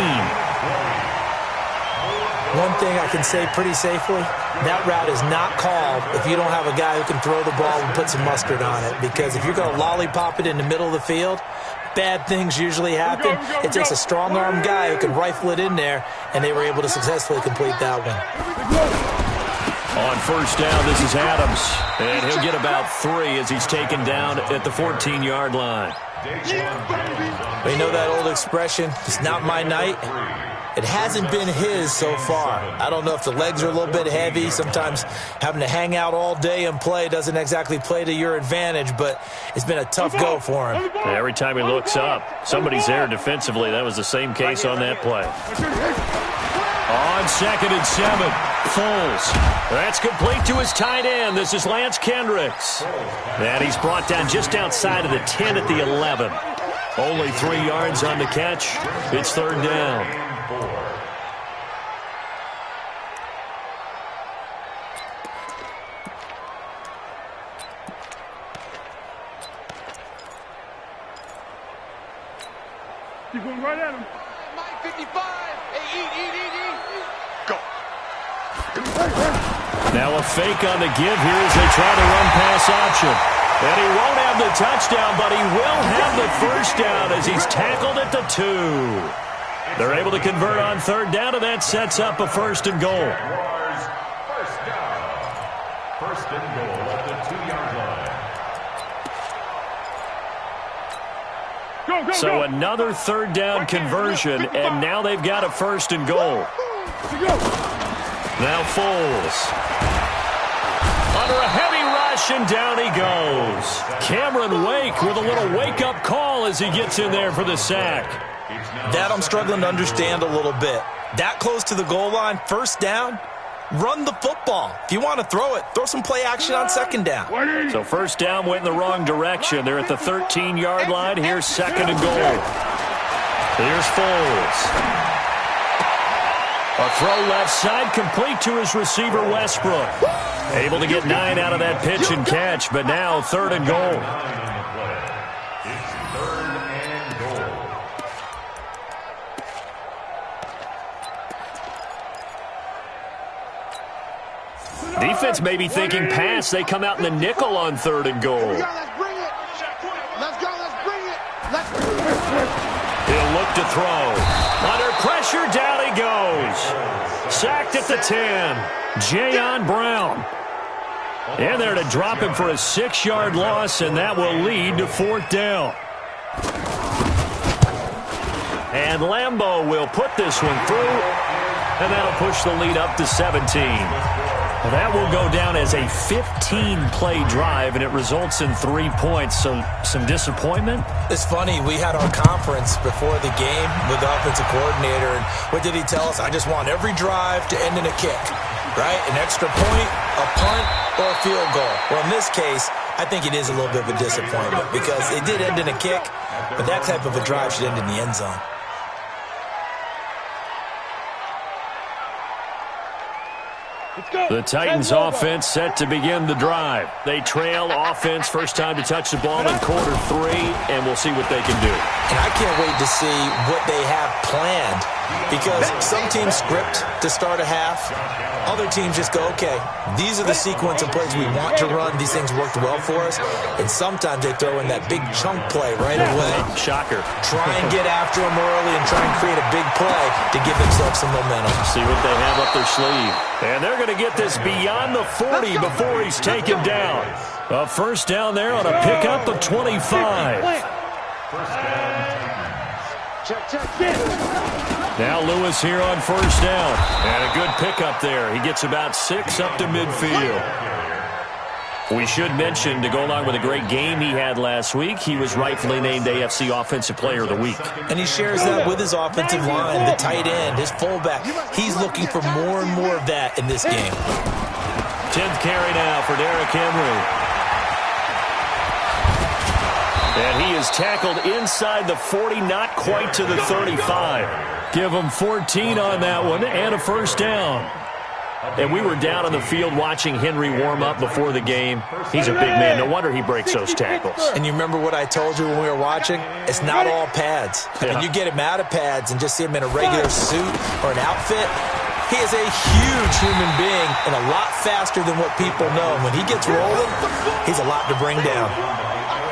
[SPEAKER 3] One thing I can say pretty safely, that route is not called if you don't have a guy who can throw the ball and put some mustard on it. Because if you're going to lollipop it in the middle of the field, bad things usually happen. It takes a strong-arm guy who can rifle it in there, and they were able to successfully complete that one.
[SPEAKER 2] On first down, this is Adams, and he'll get about 3 as he's taken down at the 14-yard line.
[SPEAKER 3] You know that old expression, it's not my night? It hasn't been his so far. I don't know if the legs are a little bit heavy. Sometimes having to hang out all day and play doesn't exactly play to your advantage, but it's been a tough go for him.
[SPEAKER 2] Every time he looks up, somebody's there defensively. That was the same case on that play. On 2nd and 7, Foles. That's complete to his tight end. This is Lance Kendricks. And he's brought down just outside of the 10 at the 11. Only 3 yards on the catch. It's 3rd down.
[SPEAKER 4] Keep going right at him.
[SPEAKER 6] Mike 55. Hey, eat. Go.
[SPEAKER 2] Now a fake on the give here as they try to run pass option. And he won't have the touchdown, but he will have the first down as he's tackled at the 2. They're able to convert on 3rd down, and that sets up a 1st and goal.
[SPEAKER 5] First down. 1st and goal at the 2-yard line.
[SPEAKER 2] So another 3rd down conversion, and now they've got a 1st and goal. Now Foles. Under a heavy rush, and down he goes. Cameron Wake with a little wake-up call as he gets in there for the sack.
[SPEAKER 3] That I'm struggling to understand a little bit. That close to the goal line, 1st down, run the football. If you want to throw it, throw some play action on 2nd down.
[SPEAKER 2] So 1st down went in the wrong direction. They're at the 13-yard line. Here's 2nd and goal. Here's Foles. A throw left side complete to his receiver, Westbrook. Able to get 9 out of that pitch and catch, but now 3rd and goal.
[SPEAKER 5] It's 3rd and goal.
[SPEAKER 2] Defense may be thinking pass. They come out in the nickel on 3rd and goal.
[SPEAKER 6] Let's bring it. Let's go. Let's bring it. Let's bring it.
[SPEAKER 2] He'll look to throw. Under pressure, down he goes. Sacked at the 10. Jayon Brown. In there to drop him for a 6-yard loss, and that will lead to 4th down. And Lambeau will put this one through, and that'll push the lead up to 17. That will go down as a 15-play drive, and it results in 3 points. So some disappointment?
[SPEAKER 3] It's funny, we had our conference before the game with the offensive coordinator, and what did he tell us? I just want every drive to end in a kick, right? An extra point, a punt, or a field goal. Well, in this case, I think it is a little bit of a disappointment because it did end in a kick, but that type of a drive should end in the end zone.
[SPEAKER 2] The Titans offense set to begin the drive. They trail offense, first time to touch the ball in quarter 3, and we'll see what they can do.
[SPEAKER 3] And I can't wait to see what they have planned, because some teams script to start a half. Other teams just go, okay, these are the sequence of plays we want to run. These things worked well for us. And sometimes they throw in that big chunk play right away.
[SPEAKER 2] Shocker.
[SPEAKER 3] Try and get after them early and try and create a big play to give themselves some momentum.
[SPEAKER 2] See what they have up their sleeve. And they're going to get this beyond the 40 before he's taken down. A first down there on a pickup of 25. Now Lewis here on first down. And a good pickup there. He gets about 6 up to midfield. We should mention, to go along with a great game he had last week, he was rightfully named AFC Offensive Player of the Week.
[SPEAKER 3] And he shares that with his offensive line, the tight end, his fullback. He's looking for more and more of that in this game.
[SPEAKER 2] 10th carry now for Derrick Henry. And he is tackled inside the 40, not quite to the 35. Give him 14 on that one and a first down. And we were down on the field watching Henry warm up before the game. He's a big man. No wonder he breaks those tackles.
[SPEAKER 3] And you remember what I told you when we were watching? It's not all pads.
[SPEAKER 2] Yeah.
[SPEAKER 3] When you get him out of pads and just see him in a regular suit or an outfit, he is a huge human being and a lot faster than what people know. When he gets rolling, he's a lot to bring down.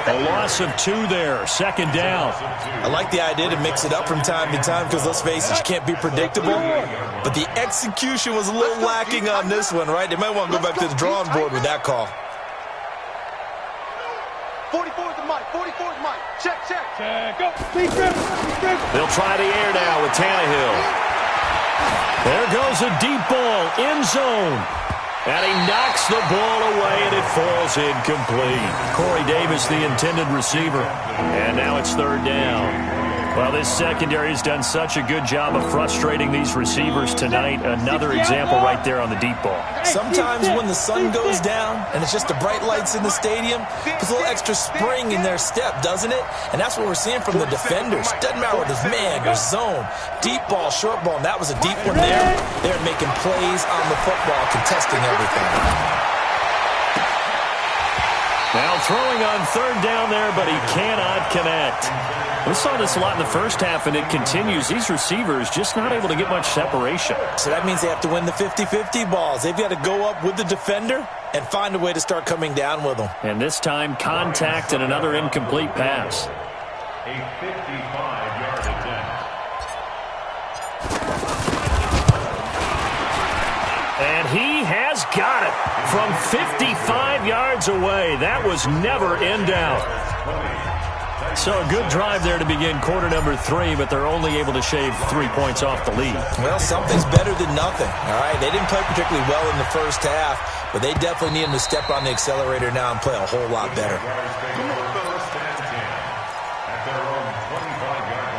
[SPEAKER 2] A loss of 2 there, second down.
[SPEAKER 3] I like the idea to mix it up from time to time because, let's face it, you can't be predictable. But the execution was a little lacking on this one, right? They might want to go back to the drawing board with that call.
[SPEAKER 6] 44 is the mic. 44 is the mic. Check.
[SPEAKER 4] Go.
[SPEAKER 2] They'll try the air now with Tannehill. There goes a deep ball, end zone. And he knocks the ball away, and it falls incomplete. Corey Davis, the intended receiver. And now it's third down. Well, this secondary has done such a good job of frustrating these receivers tonight. Another example right there on the deep ball.
[SPEAKER 3] Sometimes when the sun goes down and it's just the bright lights in the stadium, puts a little extra spring in their step, doesn't it? And that's what we're seeing from the defenders. Doesn't matter whether it's man or zone, deep ball, short ball, and that was a deep one there. They're making plays on the football, contesting everything.
[SPEAKER 2] Now throwing on third down there, but he cannot connect. We saw this a lot in the first half, and it continues. These receivers just not able to get much separation.
[SPEAKER 3] So that means they have to win the 50-50 balls. They've got to go up with the defender and find a way to start coming down with them.
[SPEAKER 2] And this time, contact and another incomplete pass.
[SPEAKER 5] A 55-yard attempt.
[SPEAKER 2] And he has got it from 55 yards away. That was never in doubt. So a good drive there to begin quarter number 3, but they're only able to shave 3 points off the lead.
[SPEAKER 3] Well, something's better than nothing, all right? They didn't play particularly well in the first half, but they definitely need him to step on the accelerator now and play a whole lot better.
[SPEAKER 5] First and 10 at their own 25-yard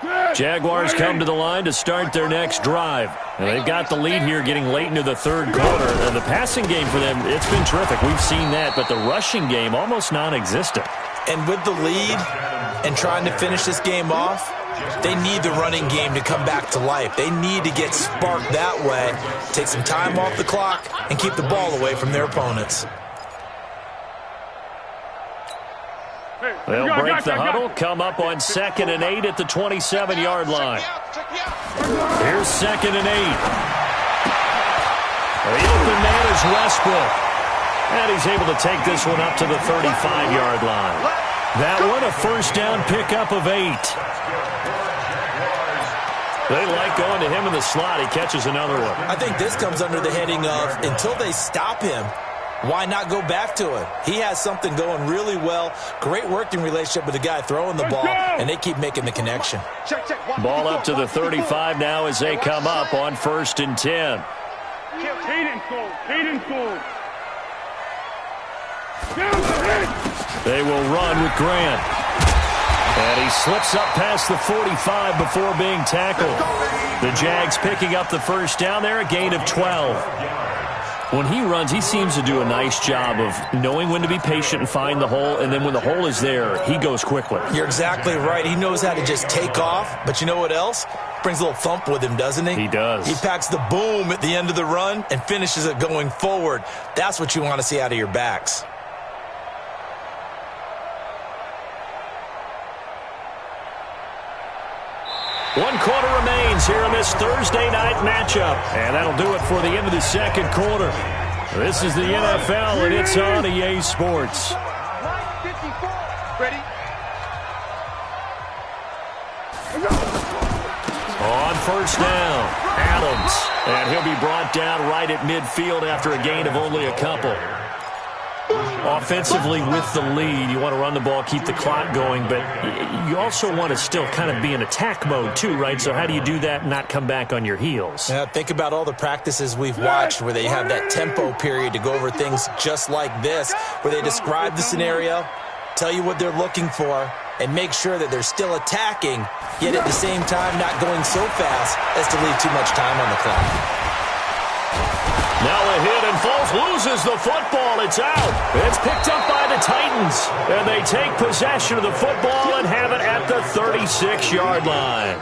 [SPEAKER 5] line.
[SPEAKER 2] Jaguars come to the line to start their next drive. And they've got the lead here getting late into the third quarter. And the passing game for them, it's been terrific. We've seen that, but the rushing game almost non-existent.
[SPEAKER 3] And with the lead and trying to finish this game off, they need the running game to come back to life. They need to get sparked that way, take some time off the clock, and keep the ball away from their opponents.
[SPEAKER 2] They'll break the huddle, come up on 2nd and 8 at the 27-yard line. Here's 2nd and 8. The open man is Westbrook. And he's able to take this one up to the 35-yard line. That one, a first down pickup of 8. They like going to him in the slot. He catches another one.
[SPEAKER 3] I think this comes under the heading of, until they stop him, why not go back to it? He has something going really well. Great working relationship with the guy throwing the ball, and they keep making the connection.
[SPEAKER 2] Ball up to the 35 now as they come up on 1st and 10.
[SPEAKER 4] Hayden Cole.
[SPEAKER 2] They will run with Grant. And he slips up past the 45 before being tackled. The Jags picking up the first down there, a gain of 12. When he runs, he seems to do a nice job of knowing when to be patient and find the hole, and then when the hole is there, he goes quickly.
[SPEAKER 3] You're exactly right. He knows how to just take off, but you know what else? Brings a little thump with him, doesn't he?
[SPEAKER 2] He does.
[SPEAKER 3] He packs the boom at the end of the run and finishes it going forward. That's what you want to see out of your backs.
[SPEAKER 2] One quarter remains here in this Thursday night matchup. And that'll do it for the end of the second quarter. This is the NFL, and it's on EA Sports.
[SPEAKER 6] Ready?
[SPEAKER 2] On first down, Adams. And he'll be brought down right at midfield after a gain of only a couple. Offensively with the lead, you want to run the ball, keep the clock going, but you also want to still kind of be in attack mode too, right? So how do you do that and not come back on your heels?
[SPEAKER 3] Yeah, think about all the practices we've watched where they have that tempo period to go over things just like this, where they describe the scenario, tell you what they're looking for, and make sure that they're still attacking, yet at the same time not going so fast as to leave too much time on the clock.
[SPEAKER 2] Now a hit, and Foles loses the football. It's out. It's picked up by the Titans. And they take possession of the football and have it at the 36-yard line.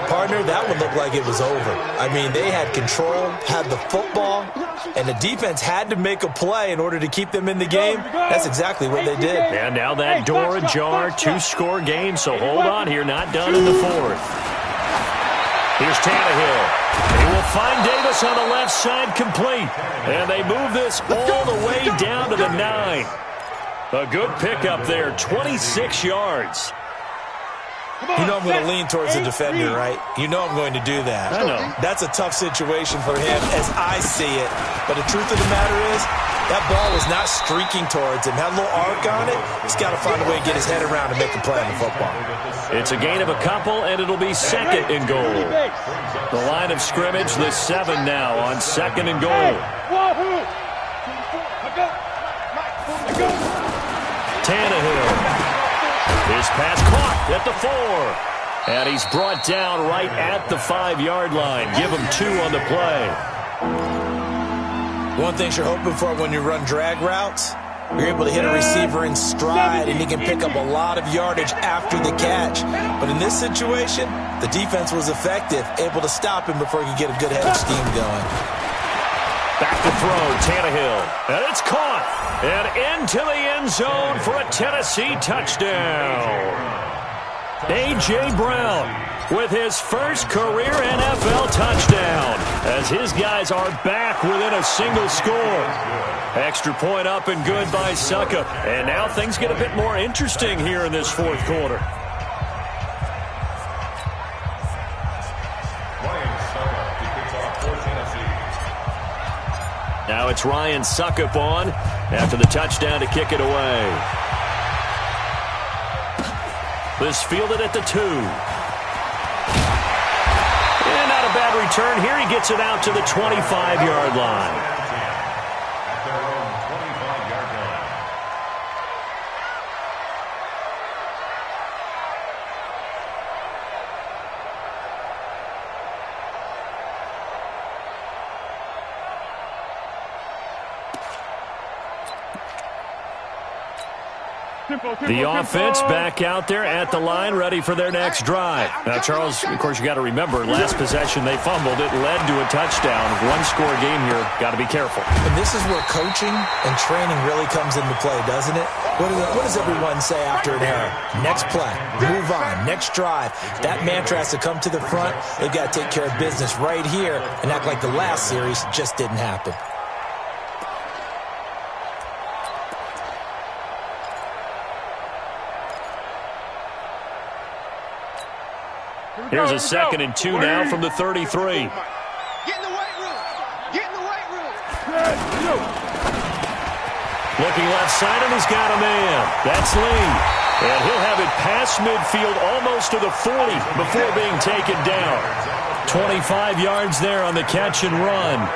[SPEAKER 3] Partner, that one looked like it was over. I mean, they had control, had the football, and the defense had to make a play in order to keep them in the game. That's exactly what they did.
[SPEAKER 2] And now that door ajar, two-score game, so hold on here, not done in the fourth. Here's Tannehill. He will find Davis on the left side complete. And they move this all the way down to the 9. A good pickup there, 26 yards.
[SPEAKER 3] You know I'm going to lean towards the defender, right? You know I'm going to do that.
[SPEAKER 2] I know.
[SPEAKER 3] That's a tough situation for him as I see it. But the truth of the matter is, that ball was not streaking towards him. Had a little arc on it. He's got to find a way to get his head around and make a play on the football.
[SPEAKER 2] It's a gain of a couple, and it'll be second and goal. The line of scrimmage, the 7 now on second and goal. Tannehill. His pass caught at the 4. And he's brought down right at the 5-yard line. Give him 2 on the play.
[SPEAKER 3] One thing you're hoping for when you run drag routes, you're able to hit a receiver in stride, and he can pick up a lot of yardage after the catch. But in this situation, the defense was effective, able to stop him before he could get a good head of steam going.
[SPEAKER 2] Back to throw, Tannehill. And it's caught. And into the end zone for a Tennessee touchdown. A.J. Brown with his first career NFL touchdown as his guys are back within a single score. Extra point up and good by Suckup. And now things get a bit more interesting here in this fourth quarter. Now it's Ryan Suckup on after the touchdown to kick it away. This fielded at the 2. And not a bad return here. He gets it out to the 25-yard line. The offense back out there at the line, ready for their next drive. Now, Charles, of course, you got to remember, last possession they fumbled. It led to a touchdown. One-score game here. Got to be careful.
[SPEAKER 3] And this is where coaching and training really comes into play, doesn't it? What does everyone say after an error? Next play, move on, next drive. That mantra has to come to the front. They've got to take care of business right here and act like the last series just didn't happen.
[SPEAKER 2] Here's a 2nd and 2 now from the 33.
[SPEAKER 6] Get in the weight room. Get in the weight room.
[SPEAKER 2] Looking left side, and he's got a man. That's Lee. And he'll have it past midfield almost to the 40 before being taken down. 25 yards there on the catch and run.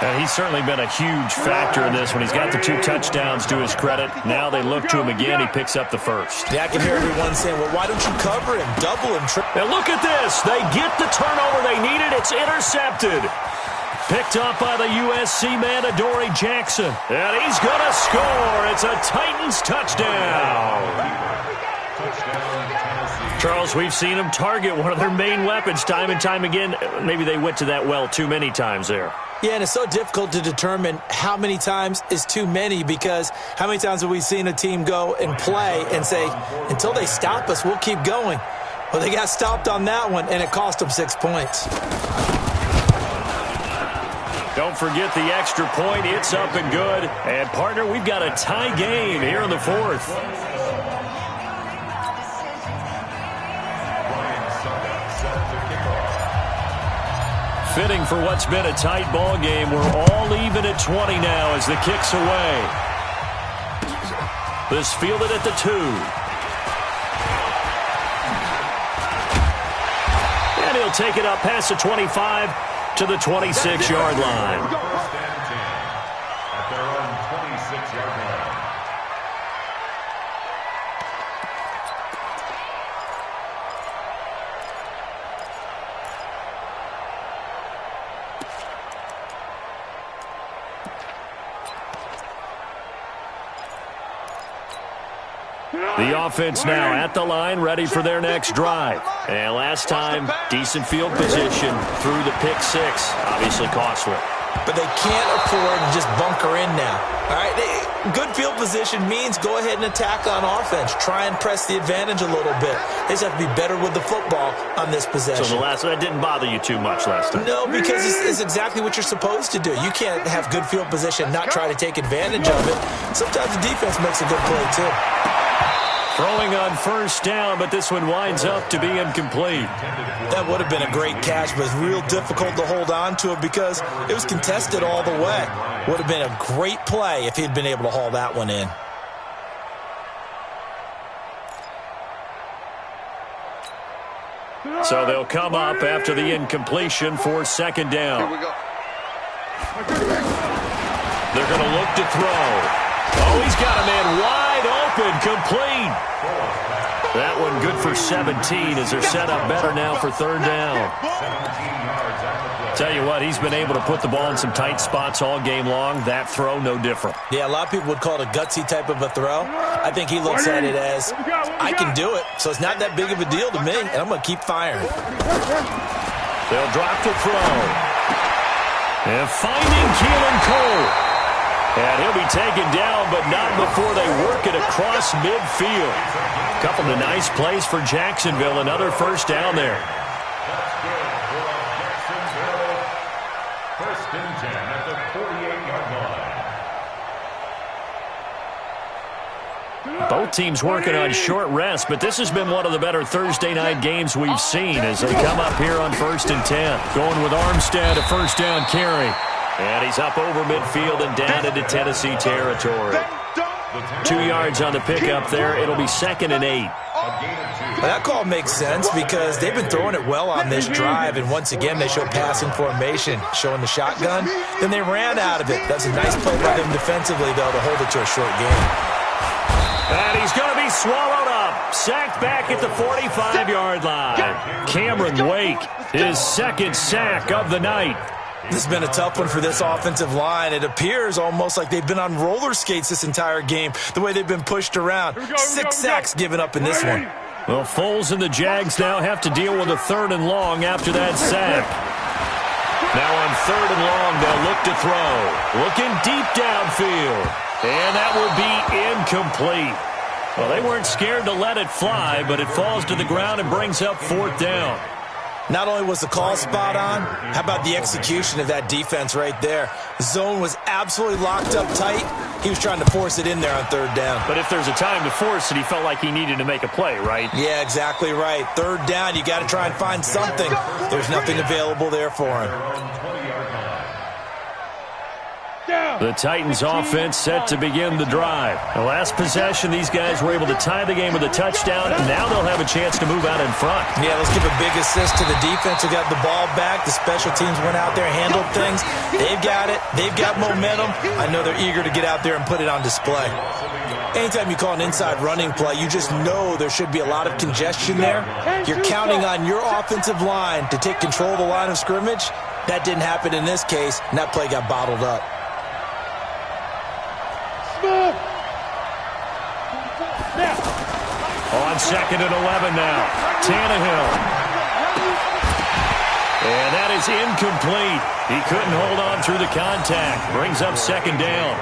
[SPEAKER 2] And he's certainly been a huge factor in this when he's got the 2 touchdowns to his credit. Now they look to him again. He picks up the first.
[SPEAKER 3] Yeah, I can hear everyone saying, well, why don't you cover him, double him, triple?
[SPEAKER 2] And look at this. They get the turnover they needed. It's intercepted. Picked up by the USC man, Adoree Jackson. And he's going to score. It's a Titans touchdown. Charles, we've seen them target one of their main weapons time and time again. Maybe they went to that well too many times there.
[SPEAKER 3] Yeah, and it's so difficult to determine how many times is too many, because how many times have we seen a team go and play and say, until they stop us, we'll keep going. Well, they got stopped on that one, and it cost them 6 points.
[SPEAKER 2] Don't forget the extra point. It's up and good. And, partner, we've got a tie game here in the fourth. Fitting for what's been a tight ball game. We're all even at 20 now as the kick's away. This fielded at the 2. And he'll take it up past the 25 to the 26-yard line.
[SPEAKER 5] At their own 26-yard line.
[SPEAKER 2] The offense now at the line, ready for their next drive. And last time, decent field position through the pick 6. Obviously costly.
[SPEAKER 3] But they can't afford to just bunker in now. All right, good field position means go ahead and attack on offense. Try and press the advantage a little bit. They just have to be better with the football on this possession.
[SPEAKER 2] So the last one, that didn't bother you too much last time?
[SPEAKER 3] No, because it's exactly what you're supposed to do. You can't have good field position, not try to take advantage of it. Sometimes the defense makes a good play, too.
[SPEAKER 2] Throwing on first down, but this one winds up to be incomplete.
[SPEAKER 3] That would have been a great catch, but it's real difficult to hold on to it because it was contested all the way. Would have been a great play if he'd been able to haul that one in.
[SPEAKER 2] So they'll come up after the incompletion for second down.
[SPEAKER 6] Here we go.
[SPEAKER 2] They're going to look to throw. Oh, he's got a man wide open, complete. That one good for 17 as they're set up better now for third down. Tell you what, he's been able to put the ball in some tight spots all game long. That throw, no different.
[SPEAKER 3] Yeah, a lot of people would call it a gutsy type of a throw. I think he looks at it as, I can do it, so it's not that big of a deal to me, and I'm going to keep firing.
[SPEAKER 2] They'll drop the throw. And finding Keelan Cole. And he'll be taken down, but not before they work it across midfield. A couple of nice plays for Jacksonville. Another first down there.
[SPEAKER 5] That's good for Jacksonville. First and 10 at the 48-yard line.
[SPEAKER 2] Both teams working on short rest, but this has been one of the better Thursday night games we've seen as they come up here on first and 10. Going with Armstead, a first down carry. And he's up over midfield and down into Tennessee territory. 2 yards on the pickup there. It'll be second and 8.
[SPEAKER 3] Well, that call makes sense because they've been throwing it well on this drive, and once again they show passing formation, showing the shotgun. Then they ran out of it. That's a nice play by them defensively, though, to hold it to a short game.
[SPEAKER 2] And he's going to be swallowed up. Sacked back at the 45-yard line. Cameron Wake, his second sack of the night.
[SPEAKER 3] This has been a tough one for this offensive line. It appears almost like they've been on roller skates this entire game, the way they've been pushed around. 6 sacks given up in this one.
[SPEAKER 2] Well, Foles and the Jags now have to deal with a third and long after that sack. Now on third and long, they'll look to throw. Looking deep downfield. And that will be incomplete. Well, they weren't scared to let it fly, but it falls to the ground and brings up fourth down.
[SPEAKER 3] Not only was the call spot on, how about the execution of that defense right there? The zone was absolutely locked up tight. He was trying to force it in there on third down.
[SPEAKER 2] But if there's a time to force it, he felt like he needed to make a play, right?
[SPEAKER 3] Yeah, exactly right. Third down, you got to try and find something. There's nothing available there for him.
[SPEAKER 2] The Titans offense set to begin the drive. The last possession, these guys were able to tie the game with a touchdown, and now they'll have a chance to move out in front.
[SPEAKER 3] Yeah, let's give a big assist to the defense who got the ball back. The special teams went out there and handled things. They've got it. They've got momentum. I know they're eager to get out there and put it on display. Anytime you call an inside running play, you just know there should be a lot of congestion there. You're counting on your offensive line to take control of the line of scrimmage. That didn't happen in this case, and that play got bottled up.
[SPEAKER 2] On 2nd and 11 now. Tannehill. And that is incomplete. He couldn't hold on through the contact. Brings up 2nd down.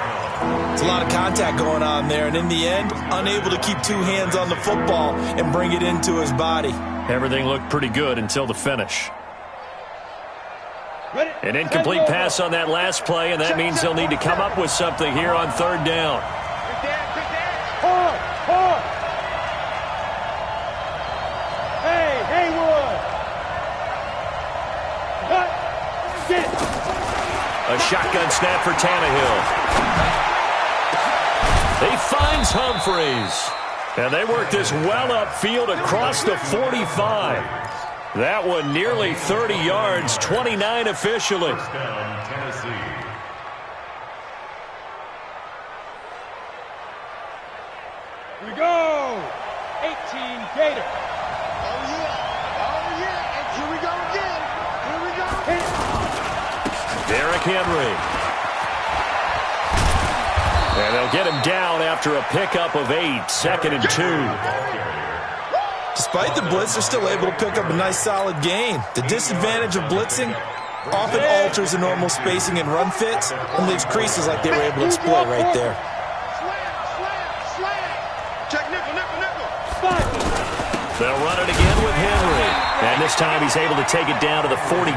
[SPEAKER 3] It's a lot of contact going on there, and in the end, unable to keep two hands on the football and bring it into his body.
[SPEAKER 2] Everything looked pretty good until the finish. An incomplete pass on that last play, and that means they'll need to come up with something here on 3rd down. A shotgun snap for Tannehill. He finds Humphreys. And they work this well upfield across the 45. That one nearly 30 yards, 29 officially.
[SPEAKER 5] First down, Tennessee.
[SPEAKER 6] Here we go. 18 Gator. Oh, yeah. Oh, yeah. And here we go again. Here we go again.
[SPEAKER 2] Derrick Henry. And they'll get him down after a pickup of 8, 2nd and 2.
[SPEAKER 3] Despite the blitz, they're still able to pick up a nice solid gain. The disadvantage of blitzing often alters the normal spacing and run fits and leaves creases like they were able to exploit right there.
[SPEAKER 6] Check nickel.
[SPEAKER 2] They'll run it again with Henry. And this time he's able to take it down to the 42.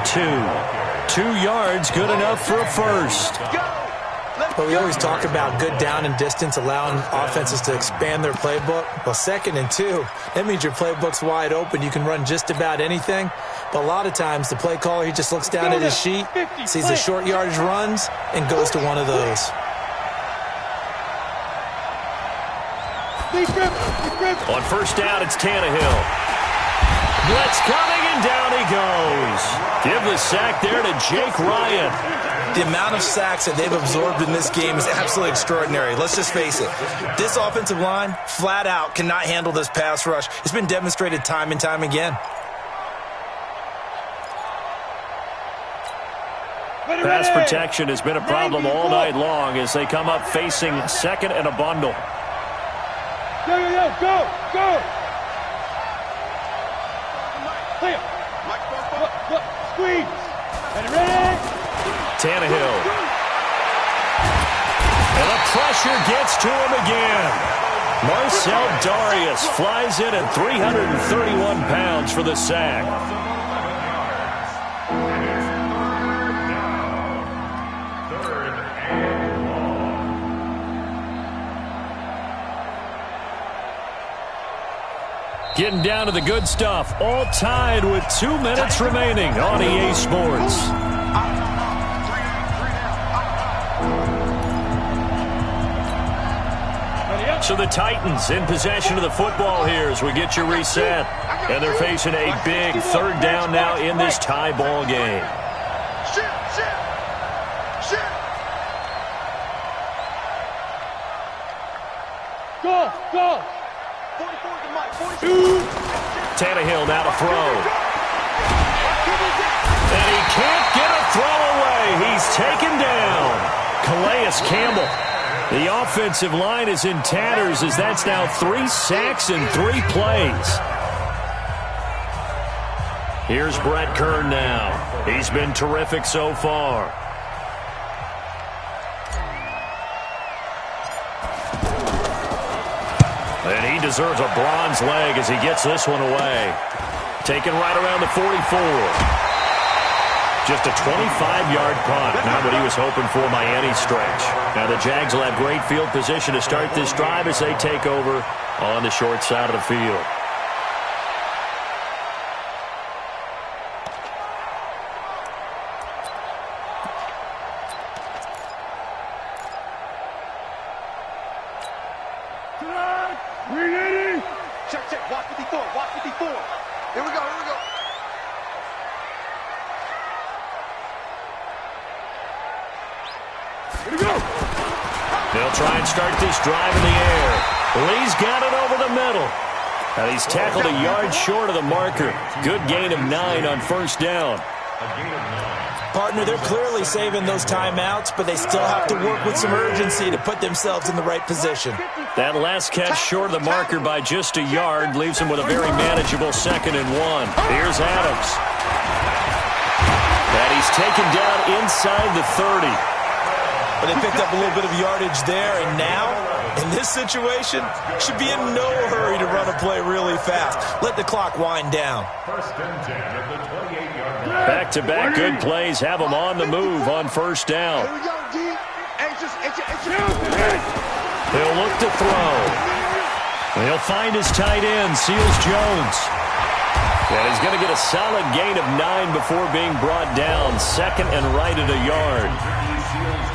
[SPEAKER 2] 2 yards, good enough for a first.
[SPEAKER 3] But we always talk about good down and distance, allowing offenses to expand their playbook. Well, 2nd and 2, that means your playbook's wide open. You can run just about anything. But a lot of times, the play caller, he just looks down at his sheet, sees the short yardage runs, and goes to one of those.
[SPEAKER 2] On 1st down, it's Tannehill. Blitz coming, and down he goes. Give the sack there to Jake Ryan.
[SPEAKER 3] The amount of sacks that they've absorbed in this game is absolutely extraordinary. Let's just face it. This offensive line, flat out, cannot handle this pass rush. It's been demonstrated time and time again.
[SPEAKER 2] Pass protection has been a problem all night long as they come up facing 2nd and a bundle.
[SPEAKER 6] Go. Clear. Look. Squeeze. Ready.
[SPEAKER 2] Tannehill. And the pressure gets to him again. Marcel Darius flies in at 331 pounds for the sack. Getting down to the good stuff. All tied with 2 minutes remaining on EA Sports. So the Titans in possession of the football here as we get you reset. And they're facing a big 3rd down now in this tie ball game.
[SPEAKER 6] Go.
[SPEAKER 2] Tannehill now to throw. And he can't get a throw away. He's taken down. Calais Campbell. The offensive line is in tatters as that's now 3 sacks in 3 plays. Here's Brett Kern now. He's been terrific so far. And he deserves a bronze leg as he gets this one away. Taken right around the 44. Just a 25-yard punt. Not what he was hoping for by any stretch. Now the Jags will have great field position to start this drive as they take over on the short side of the field.
[SPEAKER 6] Check. Watch 54. Here we go.
[SPEAKER 2] They'll try and start this drive in the air. Lee's got it over the middle. And he's tackled a yard short of the marker. Good gain of 9 on 1st down.
[SPEAKER 3] Partner, they're clearly saving those timeouts, but they still have to work with some urgency to put themselves in the right position.
[SPEAKER 2] That last catch short of the marker by just a yard leaves them with a very manageable 2nd and 1. Here's Adams. And he's taken down inside the 30.
[SPEAKER 3] But they picked up a little bit of yardage there, and now, in this situation, should be in no hurry to run a play really fast. Let the clock wind down.
[SPEAKER 5] 1st and 10 at the 28-yard line.
[SPEAKER 2] Back-to-back good plays have them on the move on 1st down.
[SPEAKER 6] Here we go, D.
[SPEAKER 2] He'll look to throw. He'll find his tight end, Seals Jones. And he's going to get a solid gain of 9 before being brought down. 2nd and right at a yard.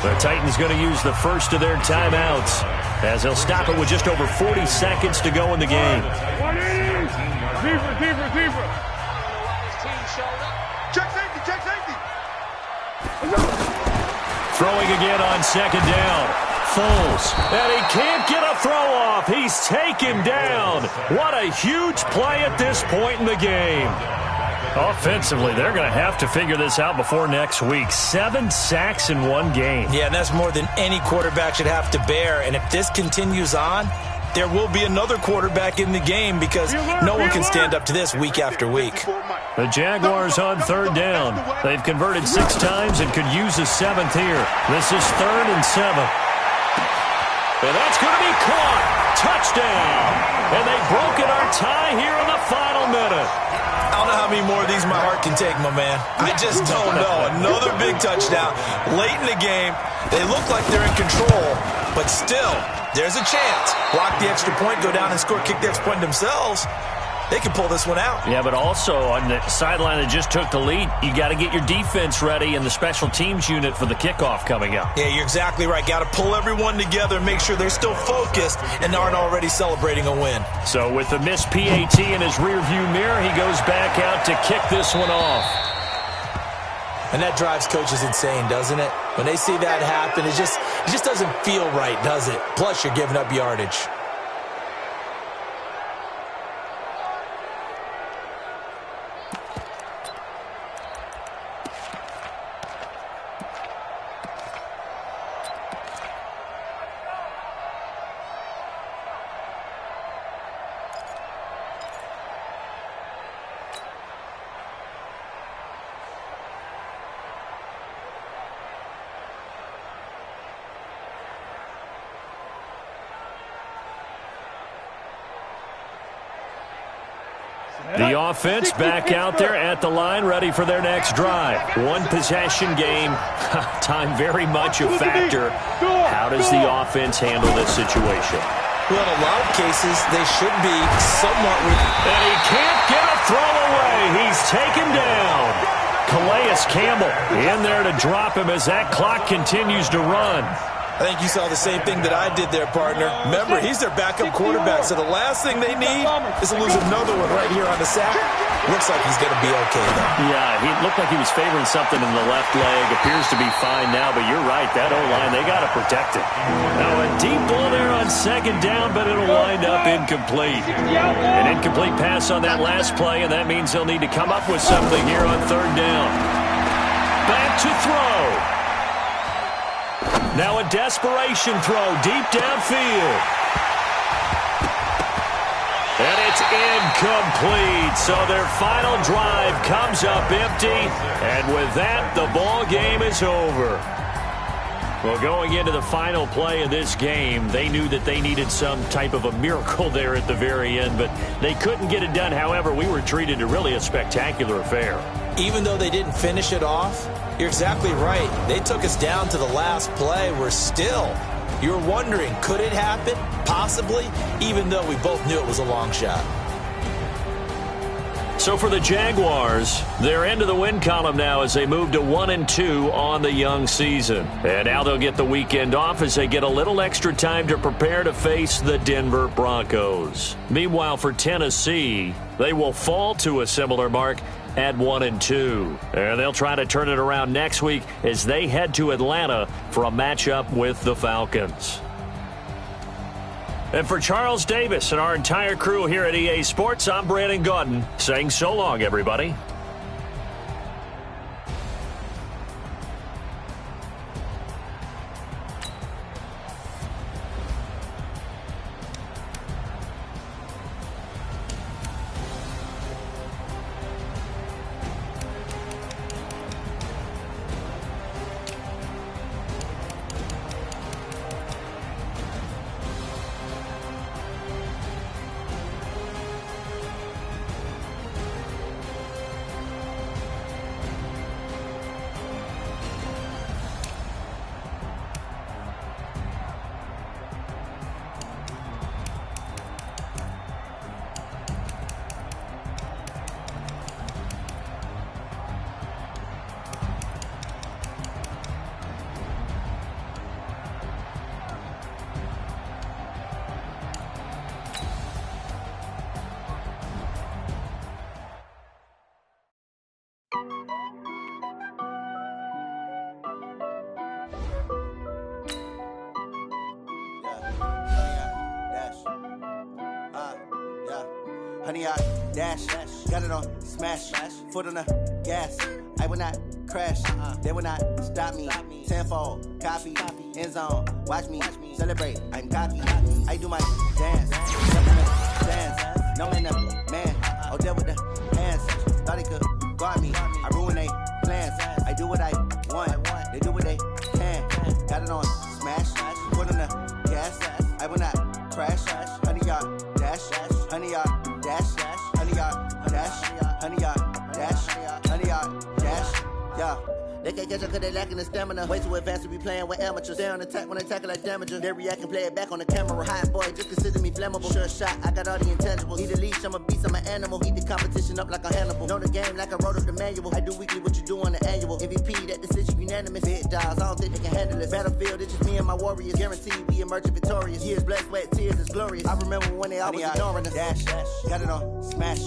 [SPEAKER 2] The Titans going to use the first of their timeouts as they'll stop it with just over 40 seconds to go in the game.
[SPEAKER 4] 180. Receiver.
[SPEAKER 6] Check safety.
[SPEAKER 2] Throwing again on 2nd down. Foles. And he can't get a throw off. He's taken down. What a huge play at this point in the game. Offensively, they're going to have to figure this out before next week. 7 sacks in one game.
[SPEAKER 3] Yeah, and that's more than any quarterback should have to bear. And if this continues on, there will be another quarterback in the game because no one can stand up to this week after week.
[SPEAKER 2] The Jaguars on 3rd down. They've converted 6 times and could use a 7th here. This is 3rd and 7. And that's going to be caught. Touchdown. And they've broken our tie here in the final minute.
[SPEAKER 3] I don't know how many more of these my heart can take, my man. I just don't know. Another big touchdown late in the game. They look like they're in control, but still, there's a chance. Block the extra point, go down and score, kick the extra point themselves. They can pull this one out.
[SPEAKER 2] Yeah, but also on the sideline that just took the lead, you got to get your defense ready and the special teams unit for the kickoff coming up.
[SPEAKER 3] Yeah, you're exactly right. Got to pull everyone together and make sure they're still focused and aren't already celebrating a win.
[SPEAKER 2] So with the missed PAT in his rearview mirror, he goes back out to kick this one off.
[SPEAKER 3] And that drives coaches insane, doesn't it? When they see that happen, it just doesn't feel right, does it? Plus, you're giving up yardage.
[SPEAKER 2] The offense back out there at the line, ready for their next drive. One possession game. Time very much a factor. How does the offense handle this situation?
[SPEAKER 3] Well, in a lot of cases, they should be somewhat...
[SPEAKER 2] And he can't get a throw away. He's taken down. Calais Campbell in there to drop him as that clock continues to run.
[SPEAKER 3] I think you saw the same thing that I did there, partner. Remember, he's their backup quarterback, so the last thing they need is to lose another one right here on the sack. Looks like he's going to be okay, though.
[SPEAKER 2] Yeah, he looked like he was favoring something in the left leg. Appears to be fine now, but you're right. That O-line, they got to protect it. Now a deep ball there on 2nd down, but it'll wind up incomplete. An incomplete pass on that last play, and that means they'll need to come up with something here on 3rd down. Back to throw. Now a desperation throw deep downfield. And it's incomplete. So their final drive comes up empty. And with that, the ball game is over. Well, going into the final play of this game, they knew that they needed some type of a miracle there at the very end, but they couldn't get it done. However, we were treated to really a spectacular affair.
[SPEAKER 3] Even though they didn't finish it off, you're exactly right. They took us down to the last play. We're still, you're wondering, could it happen? Possibly, even though we both knew it was a long shot.
[SPEAKER 2] So for the Jaguars, they're into the win column now as they move to 1-2 on the young season. And now they'll get the weekend off as they get a little extra time to prepare to face the Denver Broncos. Meanwhile, for Tennessee, they will fall to a similar mark at 1-2. And they'll try to turn it around next week as they head to Atlanta for a matchup with the Falcons. And for Charles Davis and our entire crew here at EA Sports, I'm Brandon Gaudin saying so long, everybody.
[SPEAKER 7] Honey, I dash, got it on smash, foot on the gas. I will not crash, they will not stop me. Tenfold, copy, end zone, watch me celebrate. I'm cocky, I do my dance, jump in the stands. No man, the man, oh, there with the hands. Thought he could guard me, I ruin they plans. I do what I want, they do what they can. Got it on smash, foot on the gas. I will not crash, honey, y'all dash, honey, y'all dash, honey, y'all dash, honey, y'all dash, honey, y'all dash, yeah. They can't catch up cause they lacking the stamina. Way too advanced to be playing with amateurs. Stay on attack when they tackle like damager. They react and play it back on the camera. Hot boy, just consider me flammable. Sure shot, I got all the intangibles. Need a leash, I'm a beast, I'm an animal. Heat the competition up like a Hannibal. Know the game like I wrote up the manual. I do weekly what you do on the annual. MVP, that decision unanimous. Big dogs, I don't think they can handle it. Battlefield, it's just me and my warriors. Guaranteed we emerging victorious. Years, blood, sweat, tears, it's glorious. I remember when they always ignoring us. Dash, got it on smash,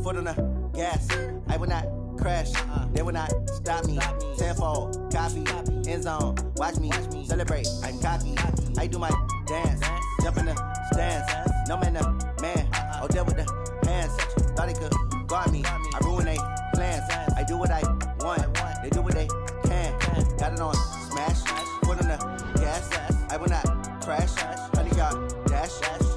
[SPEAKER 7] foot on the gas. I will not crash, they will not stop me. Tenfold, copy, end zone, watch me celebrate. I'm cocky, I do my dance, jump in the stands. No man, the man, oh, there with the hands. Thought he could guard me, I ruin they plans. I do what I want, they do what they can. Got it on smash, foot on the gas. I will not crash, honey, y'all dash,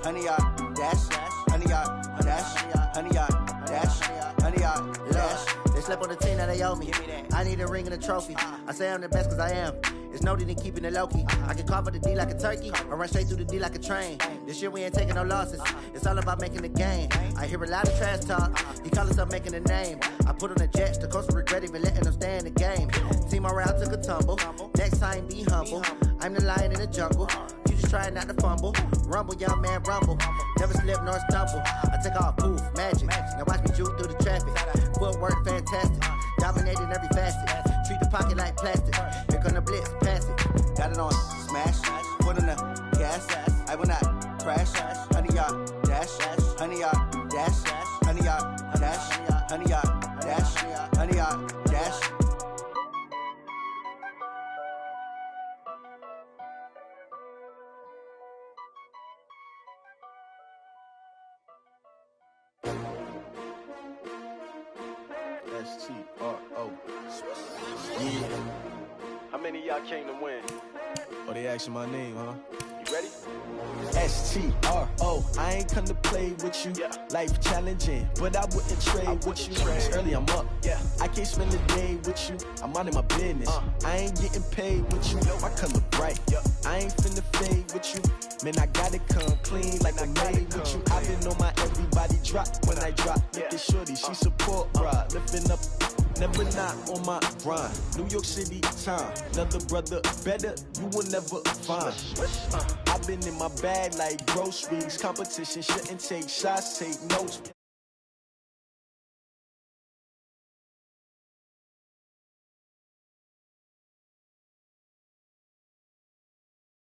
[SPEAKER 7] honey, y'all dash, honey, y'all dash, honey, y'all dash, honey, y'all dash. They slept on the team, now they owe me. I need a ring and a trophy. I say I'm the best cause I am. It's no need in keeping it low-key. I can carve for the D like a turkey, or run straight through the D like a train. This year we ain't taking no losses. It's all about making the game. I hear a lot of trash talk. He call himself making a name. I put on the Jets, the coach regret even letting them stay in the game. Team morale took a tumble. Next time be humble. I'm the lion in the jungle. You just trying not to fumble. Rumble, young man, rumble. Never slip nor stumble. I take off, poof, magic. Now watch me juke through the traffic. Footwork fantastic. Dominating every facet. Treat the pocket like plastic. Here come the blitz, pass it. Got it on smash, foot on the gas. I will not crash. Honey, y'all dash, honey, y'all dash, honey, y'all dash, honey, y'all dash, honey, y'all dash.
[SPEAKER 6] STRO. Yeah. How many of y'all came to win?
[SPEAKER 8] Oh, they asking my name, huh?
[SPEAKER 6] You ready?
[SPEAKER 8] STRO. I ain't come to play with you.
[SPEAKER 6] Yeah.
[SPEAKER 8] Life challenging, but I wouldn't trade with you. It's early, I'm up.
[SPEAKER 6] Yeah.
[SPEAKER 8] I can't spend the day with you. I'm minding my business. I ain't getting paid with you. My color bright.
[SPEAKER 6] Yeah.
[SPEAKER 8] I ain't finna fade with you. Man, I gotta come clean like I made with you. I've been on my everybody drop when I drop. Look at shorty, she support ride. Lifting up, never not on my grind. New York City time. Another brother better, you will never find. I've been in my bag like groceries. Competition shouldn't take shots, take notes.